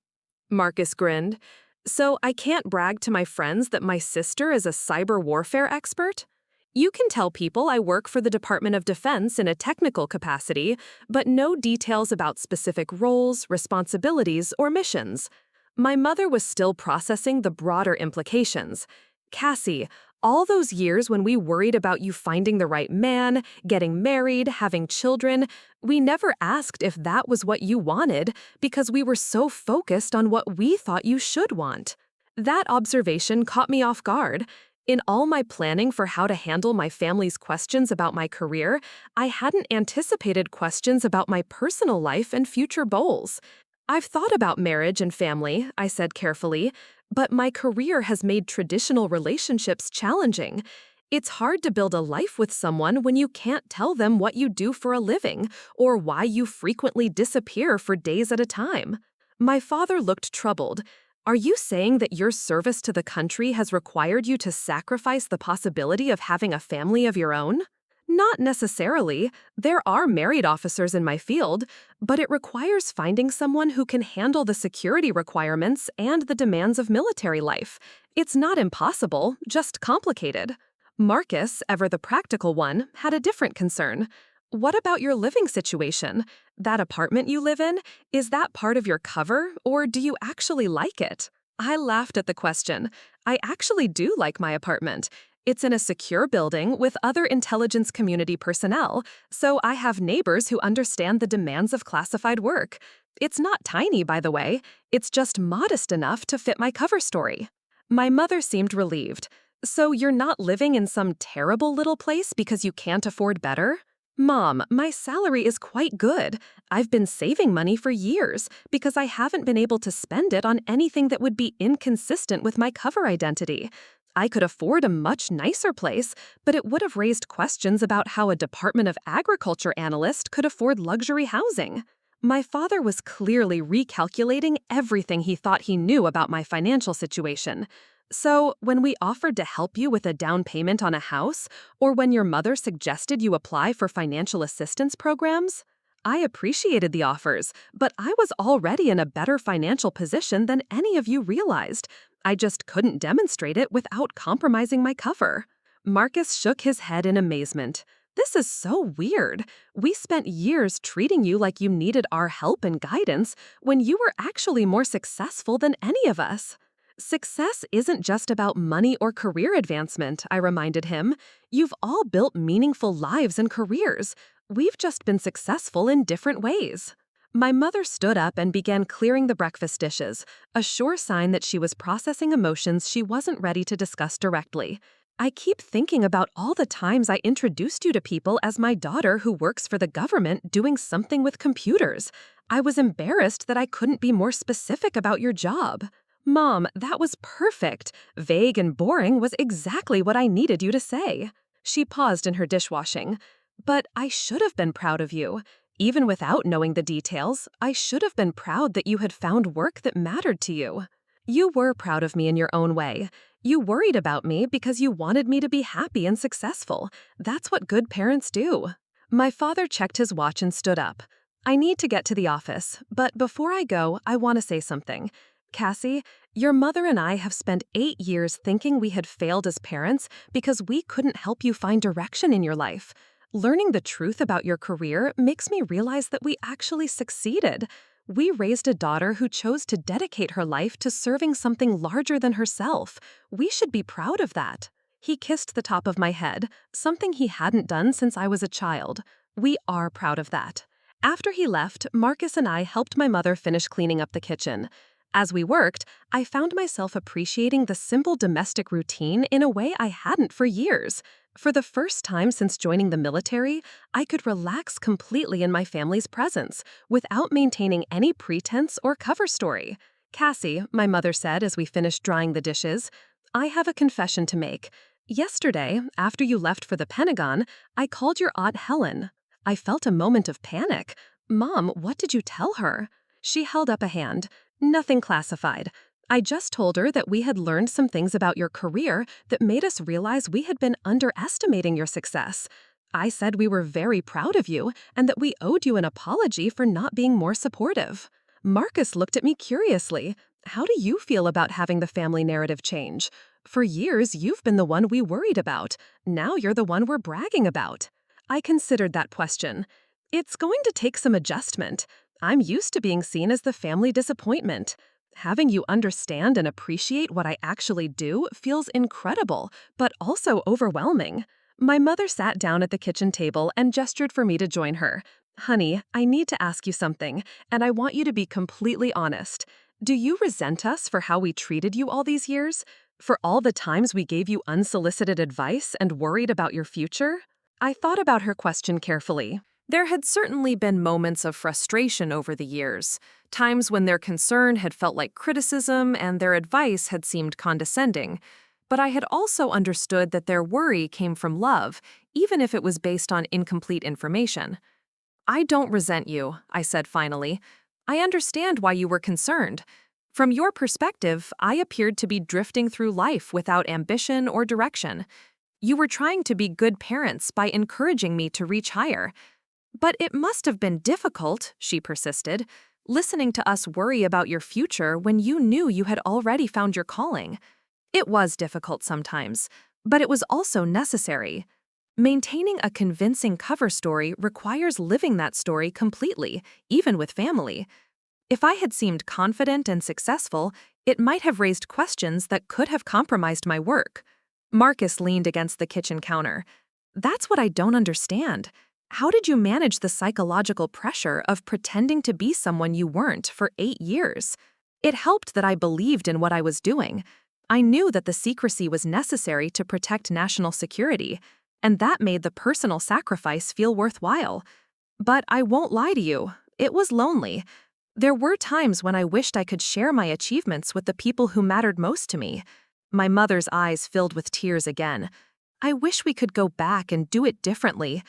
Marcus grinned. So I can't brag to my friends that my sister is a cyber warfare expert? You can tell people I work for the Department of Defense in a technical capacity, but no details about specific roles, responsibilities, or missions. My mother was still processing the broader implications. Cassie, all those years when we worried about you finding the right man, getting married, having children, we never asked if that was what you wanted because we were so focused on what we thought you should want. That observation caught me off guard. In all my planning for how to handle my family's questions about my career, I hadn't anticipated questions about my personal life and future goals. I've thought about marriage and family, I said carefully, but my career has made traditional relationships challenging. It's hard to build a life with someone when you can't tell them what you do for a living or why you frequently disappear for days at a time. My father looked troubled. Are you saying that your service to the country has required you to sacrifice the possibility of having a family of your own? Not necessarily. There are married officers in my field, but it requires finding someone who can handle the security requirements and the demands of military life. It's not impossible, just complicated. Marcus, ever the practical one, had a different concern. What about your living situation? That apartment you live in, is that part of your cover, or do you actually like it? I laughed at the question. I actually do like my apartment. It's in a secure building with other intelligence community personnel, so I have neighbors who understand the demands of classified work. It's not tiny, by the way. It's just modest enough to fit my cover story. My mother seemed relieved. So you're not living in some terrible little place because you can't afford better? Mom, my salary is quite good. I've been saving money for years because I haven't been able to spend it on anything that would be inconsistent with my cover identity. I could afford a much nicer place, but it would have raised questions about how a Department of Agriculture analyst could afford luxury housing. My father was clearly recalculating everything he thought he knew about my financial situation. So, when we offered to help you with a down payment on a house, or when your mother suggested you apply for financial assistance programs, I appreciated the offers, but I was already in a better financial position than any of you realized. I just couldn't demonstrate it without compromising my cover. Marcus shook his head in amazement. This is so weird. We spent years treating you like you needed our help and guidance when you were actually more successful than any of us. Success isn't just about money or career advancement, I reminded him. You've all built meaningful lives and careers. We've just been successful in different ways. My mother stood up and began clearing the breakfast dishes, a sure sign that she was processing emotions she wasn't ready to discuss directly. I keep thinking about all the times I introduced you to people as my daughter who works for the government doing something with computers. I was embarrassed that I couldn't be more specific about your job. Mom, that was perfect. Vague and boring was exactly what I needed you to say. She paused in her dishwashing. But I should have been proud of you. Even without knowing the details, I should have been proud that you had found work that mattered to you. You were proud of me in your own way. You worried about me because you wanted me to be happy and successful. That's what good parents do. My father checked his watch and stood up. I need to get to the office, but before I go, I want to say something. Cassie, your mother and I have spent 8 years thinking we had failed as parents because we couldn't help you find direction in your life. Learning the truth about your career makes me realize that we actually succeeded. We raised a daughter who chose to dedicate her life to serving something larger than herself. We should be proud of that. He kissed the top of my head, something he hadn't done since I was a child. We are proud of that. After he left, Marcus and I helped my mother finish cleaning up the kitchen. As we worked, I found myself appreciating the simple domestic routine in a way I hadn't for years. For the first time since joining the military, I could relax completely in my family's presence, without maintaining any pretense or cover story. Cassie, my mother said as we finished drying the dishes, I have a confession to make. Yesterday, after you left for the Pentagon, I called your Aunt Helen. I felt a moment of panic. Mom, what did you tell her? She held up a hand. Nothing classified. I just told her that we had learned some things about your career that made us realize we had been underestimating your success. I said we were very proud of you and that we owed you an apology for not being more supportive. Marcus looked at me curiously. How do you feel about having the family narrative change? For years, you've been the one we worried about. Now you're the one we're bragging about. I considered that question. It's going to take some adjustment. I'm used to being seen as the family disappointment. Having you understand and appreciate what I actually do feels incredible, but also overwhelming. My mother sat down at the kitchen table and gestured for me to join her. Honey, I need to ask you something, and I want you to be completely honest. Do you resent us for how we treated you all these years? For all the times we gave you unsolicited advice and worried about your future? I thought about her question carefully. There had certainly been moments of frustration over the years, times when their concern had felt like criticism and their advice had seemed condescending. But I had also understood that their worry came from love, even if it was based on incomplete information. I don't resent you, I said finally. I understand why you were concerned. From your perspective, I appeared to be drifting through life without ambition or direction. You were trying to be good parents by encouraging me to reach higher. But it must have been difficult, she persisted, listening to us worry about your future when you knew you had already found your calling. It was difficult sometimes, but it was also necessary. Maintaining a convincing cover story requires living that story completely, even with family. If I had seemed confident and successful, it might have raised questions that could have compromised my work. Marcus leaned against the kitchen counter. That's what I don't understand. How did you manage the psychological pressure of pretending to be someone you weren't for 8 years? It helped that I believed in what I was doing. I knew that the secrecy was necessary to protect national security, and that made the personal sacrifice feel worthwhile. But I won't lie to you, it was lonely. There were times when I wished I could share my achievements with the people who mattered most to me. My mother's eyes filled with tears again. I wish we could go back and do it differently.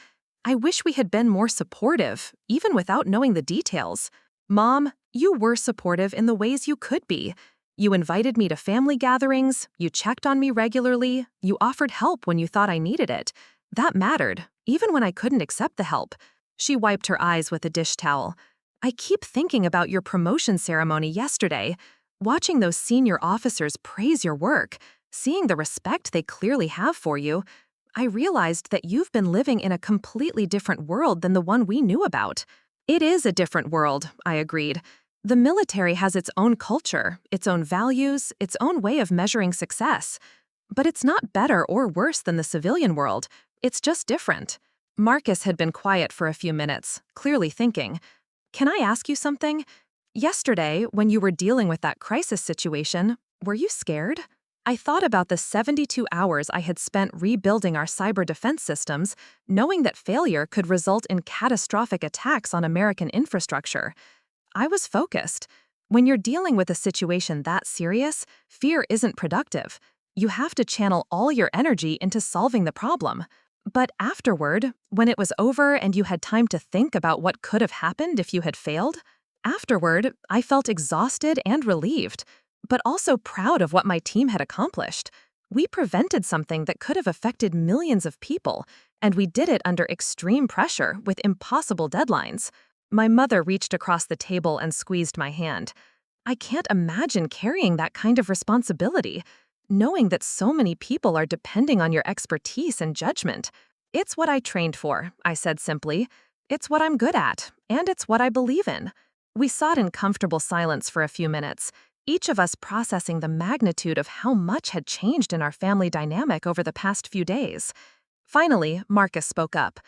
I wish we had been more supportive, even without knowing the details. Mom, you were supportive in the ways you could be. You invited me to family gatherings, you checked on me regularly, you offered help when you thought I needed it. That mattered, even when I couldn't accept the help. She wiped her eyes with a dish towel. I keep thinking about your promotion ceremony yesterday. Watching those senior officers praise your work, seeing the respect they clearly have for you, I realized that you've been living in a completely different world than the one we knew about. It is a different world, I agreed. The military has its own culture, its own values, its own way of measuring success. But it's not better or worse than the civilian world. It's just different. Marcus had been quiet for a few minutes, clearly thinking. Can I ask you something? Yesterday, when you were dealing with that crisis situation, were you scared? I thought about the 72 hours I had spent rebuilding our cyber defense systems, knowing that failure could result in catastrophic attacks on American infrastructure. I was focused. When you're dealing with a situation that serious, fear isn't productive. You have to channel all your energy into solving the problem. But afterward, when it was over and you had time to think about what could have happened if you had failed, afterward, I felt exhausted and relieved, but also proud of what my team had accomplished. We prevented something that could have affected millions of people, and we did it under extreme pressure with impossible deadlines. My mother reached across the table and squeezed my hand. I can't imagine carrying that kind of responsibility, knowing that so many people are depending on your expertise and judgment. It's what I trained for, I said simply. It's what I'm good at, and it's what I believe in. We sat in comfortable silence for a few minutes, each of us processing the magnitude of how much had changed in our family dynamic over the past few days. Finally, Marcus spoke up.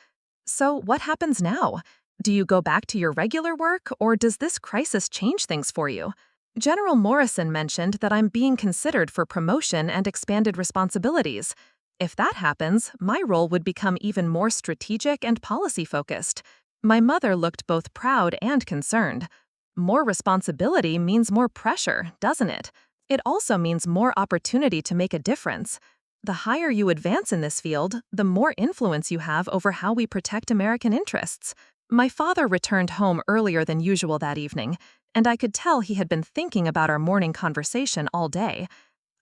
So what happens now? Do you go back to your regular work, or does this crisis change things for you? General Morrison mentioned that I'm being considered for promotion and expanded responsibilities. If that happens, my role would become even more strategic and policy-focused. My mother looked both proud and concerned. More responsibility means more pressure, doesn't it? It also means more opportunity to make a difference. The higher you advance in this field, the more influence you have over how we protect American interests. My father returned home earlier than usual that evening, and I could tell he had been thinking about our morning conversation all day.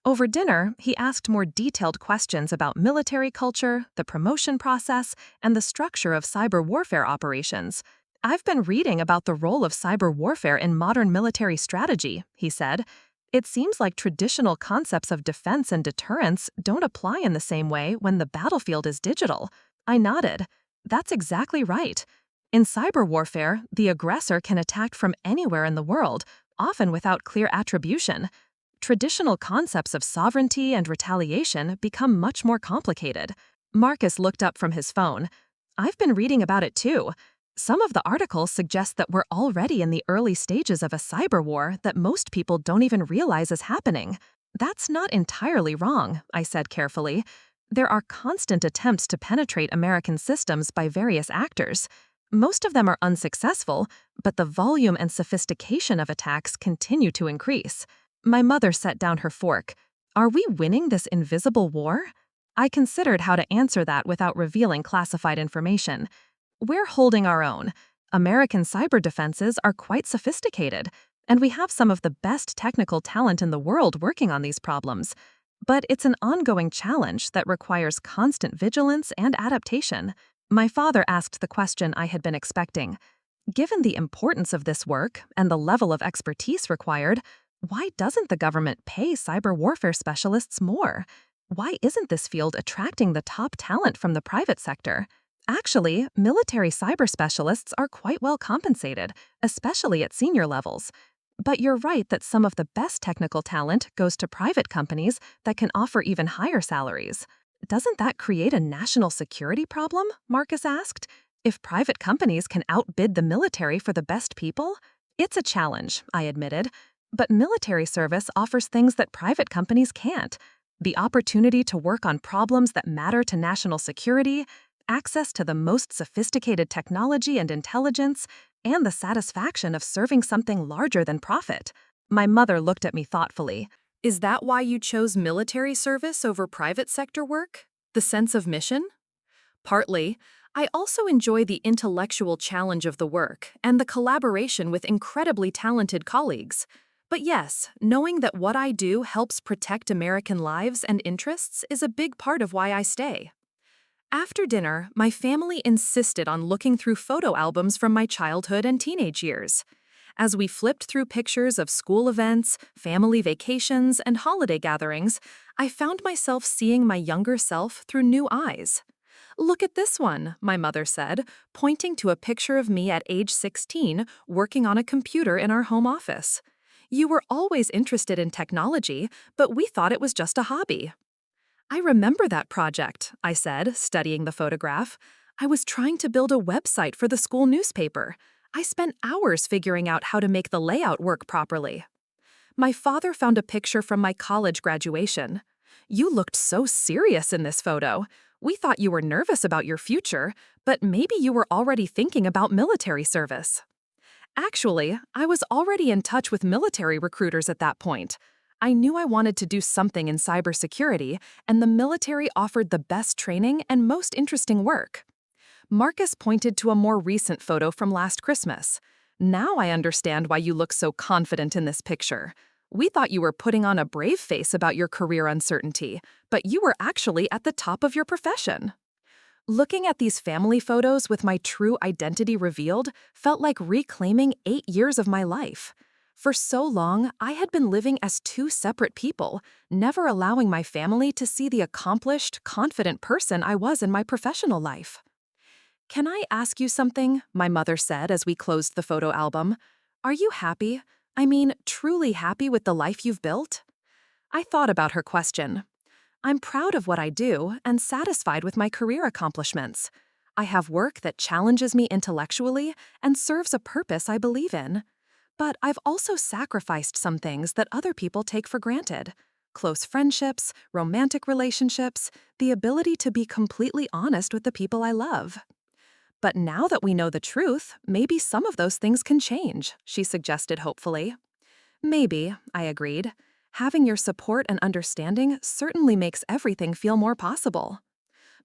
Over dinner, he asked more detailed questions about military culture, the promotion process, and the structure of cyber warfare operations. I've been reading about the role of cyber warfare in modern military strategy, he said. It seems like traditional concepts of defense and deterrence don't apply in the same way when the battlefield is digital. I nodded. That's exactly right. In cyber warfare, the aggressor can attack from anywhere in the world, often without clear attribution. Traditional concepts of sovereignty and retaliation become much more complicated. Marcus looked up from his phone. I've been reading about it too. Some of the articles suggest that we're already in the early stages of a cyber war that most people don't even realize is happening. That's not entirely wrong, I said carefully. There are constant attempts to penetrate American systems by various actors. Most of them are unsuccessful, but the volume and sophistication of attacks continue to increase. My mother set down her fork. Are we winning this invisible war? I considered how to answer that without revealing classified information. We're holding our own. American cyber defenses are quite sophisticated, and we have some of the best technical talent in the world working on these problems. But it's an ongoing challenge that requires constant vigilance and adaptation. My father asked the question I had been expecting. Given the importance of this work and the level of expertise required, why doesn't the government pay cyber warfare specialists more? Why isn't this field attracting the top talent from the private sector? Actually, military cyber specialists are quite well compensated, especially at senior levels. But you're right that some of the best technical talent goes to private companies that can offer even higher salaries. Doesn't that create a national security problem? Marcus asked. If private companies can outbid the military for the best people? It's a challenge, I admitted. But military service offers things that private companies can't. The opportunity to work on problems that matter to national security, access to the most sophisticated technology and intelligence, and the satisfaction of serving something larger than profit. My mother looked at me thoughtfully. Is that why you chose military service over private sector work? The sense of mission? Partly. I also enjoy the intellectual challenge of the work and the collaboration with incredibly talented colleagues. But yes, knowing that what I do helps protect American lives and interests is a big part of why I stay. After dinner, my family insisted on looking through photo albums from my childhood and teenage years. As we flipped through pictures of school events, family vacations, and holiday gatherings, I found myself seeing my younger self through new eyes. "Look at this one," my mother said, pointing to a picture of me at age 16 working on a computer in our home office. "You were always interested in technology, but we thought it was just a hobby." "I remember that project," I said, studying the photograph. "I was trying to build a website for the school newspaper. I spent hours figuring out how to make the layout work properly." My father found a picture from my college graduation. "You looked so serious in this photo. We thought you were nervous about your future, but maybe you were already thinking about military service." Actually, I was already in touch with military recruiters at that point. I knew I wanted to do something in cybersecurity, and the military offered the best training and most interesting work. Marcus pointed to a more recent photo from last Christmas. "Now I understand why you look so confident in this picture. We thought you were putting on a brave face about your career uncertainty, but you were actually at the top of your profession." Looking at these family photos with my true identity revealed felt like reclaiming 8 years of my life. For so long, I had been living as two separate people, never allowing my family to see the accomplished, confident person I was in my professional life. "Can I ask you something?" my mother said as we closed the photo album. "Are you happy? I mean, truly happy with the life you've built?" I thought about her question. I'm proud of what I do and satisfied with my career accomplishments. I have work that challenges me intellectually and serves a purpose I believe in. But I've also sacrificed some things that other people take for granted. Close friendships, romantic relationships, the ability to be completely honest with the people I love. "But now that we know the truth, maybe some of those things can change," she suggested hopefully. "Maybe," I agreed. "Having your support and understanding certainly makes everything feel more possible."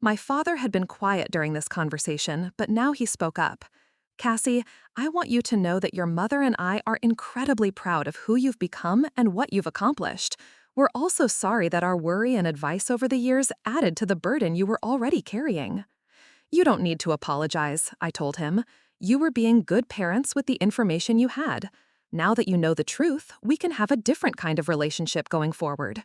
My father had been quiet during this conversation, but now he spoke up. "Cassie, I want you to know that your mother and I are incredibly proud of who you've become and what you've accomplished. We're also sorry that our worry and advice over the years added to the burden you were already carrying." "You don't need to apologize," I told him. You were being good parents with the information you had. Now that you know the truth, we can have a different kind of relationship going forward.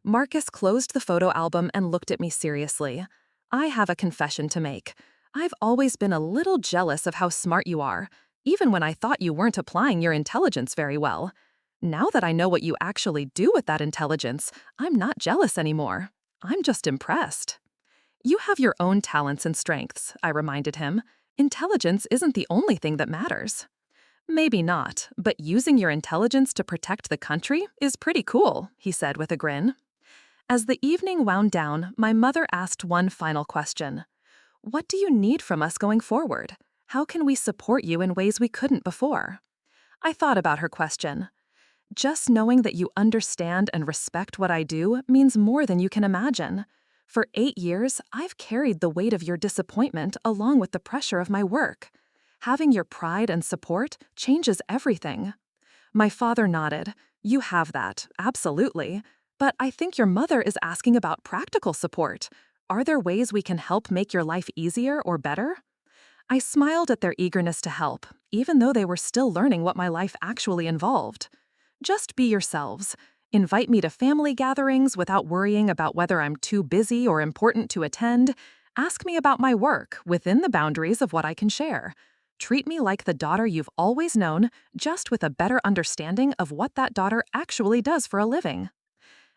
Marcus closed the photo album and looked at me seriously. I have a confession to make. I've always been a little jealous of how smart you are, even when I thought you weren't applying your intelligence very well. Now that I know what you actually do with that intelligence, I'm not jealous anymore. I'm just impressed. You have your own talents and strengths, I reminded him. Intelligence isn't the only thing that matters. Maybe not, but using your intelligence to protect the country is pretty cool, he said with a grin. As the evening wound down, my mother asked one final question. What do you need from us going forward? How can we support you in ways we couldn't before? I thought about her question. Just knowing that you understand and respect what I do means more than you can imagine. For 8 years, I've carried the weight of your disappointment along with the pressure of my work. Having your pride and support changes everything. My father nodded. You have that, absolutely. But I think your mother is asking about practical support. Are there ways we can help make your life easier or better? I smiled at their eagerness to help, even though they were still learning what my life actually involved. Just be yourselves. Invite me to family gatherings without worrying about whether I'm too busy or important to attend. Ask me about my work within the boundaries of what I can share. Treat me like the daughter you've always known, just with a better understanding of what that daughter actually does for a living.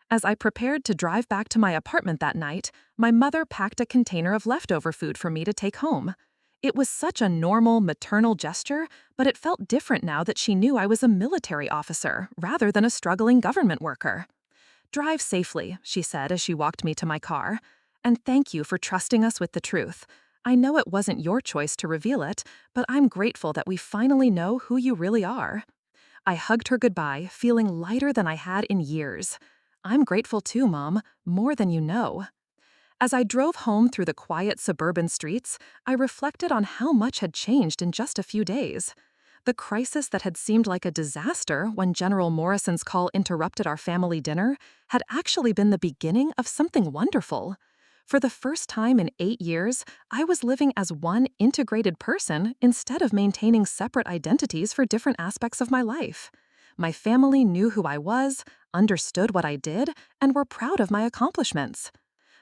As I prepared to drive back to my apartment that night, my mother packed a container of leftover food for me to take home. It was such a normal, maternal gesture, but it felt different now that she knew I was a military officer rather than a struggling government worker. Drive safely, she said as she walked me to my car. And thank you for trusting us with the truth. I know it wasn't your choice to reveal it, but I'm grateful that we finally know who you really are. I hugged her goodbye, feeling lighter than I had in years. I'm grateful too, Mom, more than you know. As I drove home through the quiet suburban streets, I reflected on how much had changed in just a few days. The crisis that had seemed like a disaster when General Morrison's call interrupted our family dinner had actually been the beginning of something wonderful. For the first time in 8 years, I was living as one integrated person instead of maintaining separate identities for different aspects of my life. My family knew who I was, understood what I did, and were proud of my accomplishments.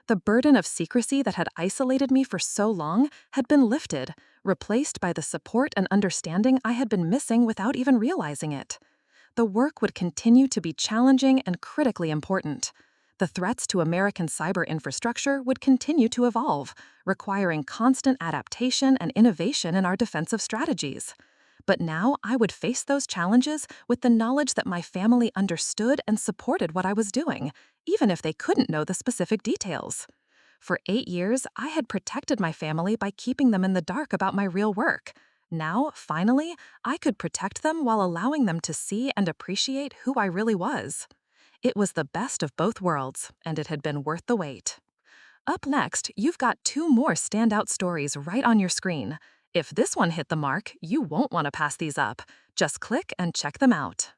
The burden of secrecy that had isolated me for so long had been lifted, replaced by the support and understanding I had been missing without even realizing it. The work would continue to be challenging and critically important. The threats to American cyber infrastructure would continue to evolve, requiring constant adaptation and innovation in our defensive strategies. But now I would face those challenges with the knowledge that my family understood and supported what I was doing, even if they couldn't know the specific details. For 8 years, I had protected my family by keeping them in the dark about my real work. Now, finally, I could protect them while allowing them to see and appreciate who I really was. It was the best of both worlds, and it had been worth the wait. Up next, you've got 2 more standout stories right on your screen. If this one hit the mark, you won't want to pass these up. Just click and check them out.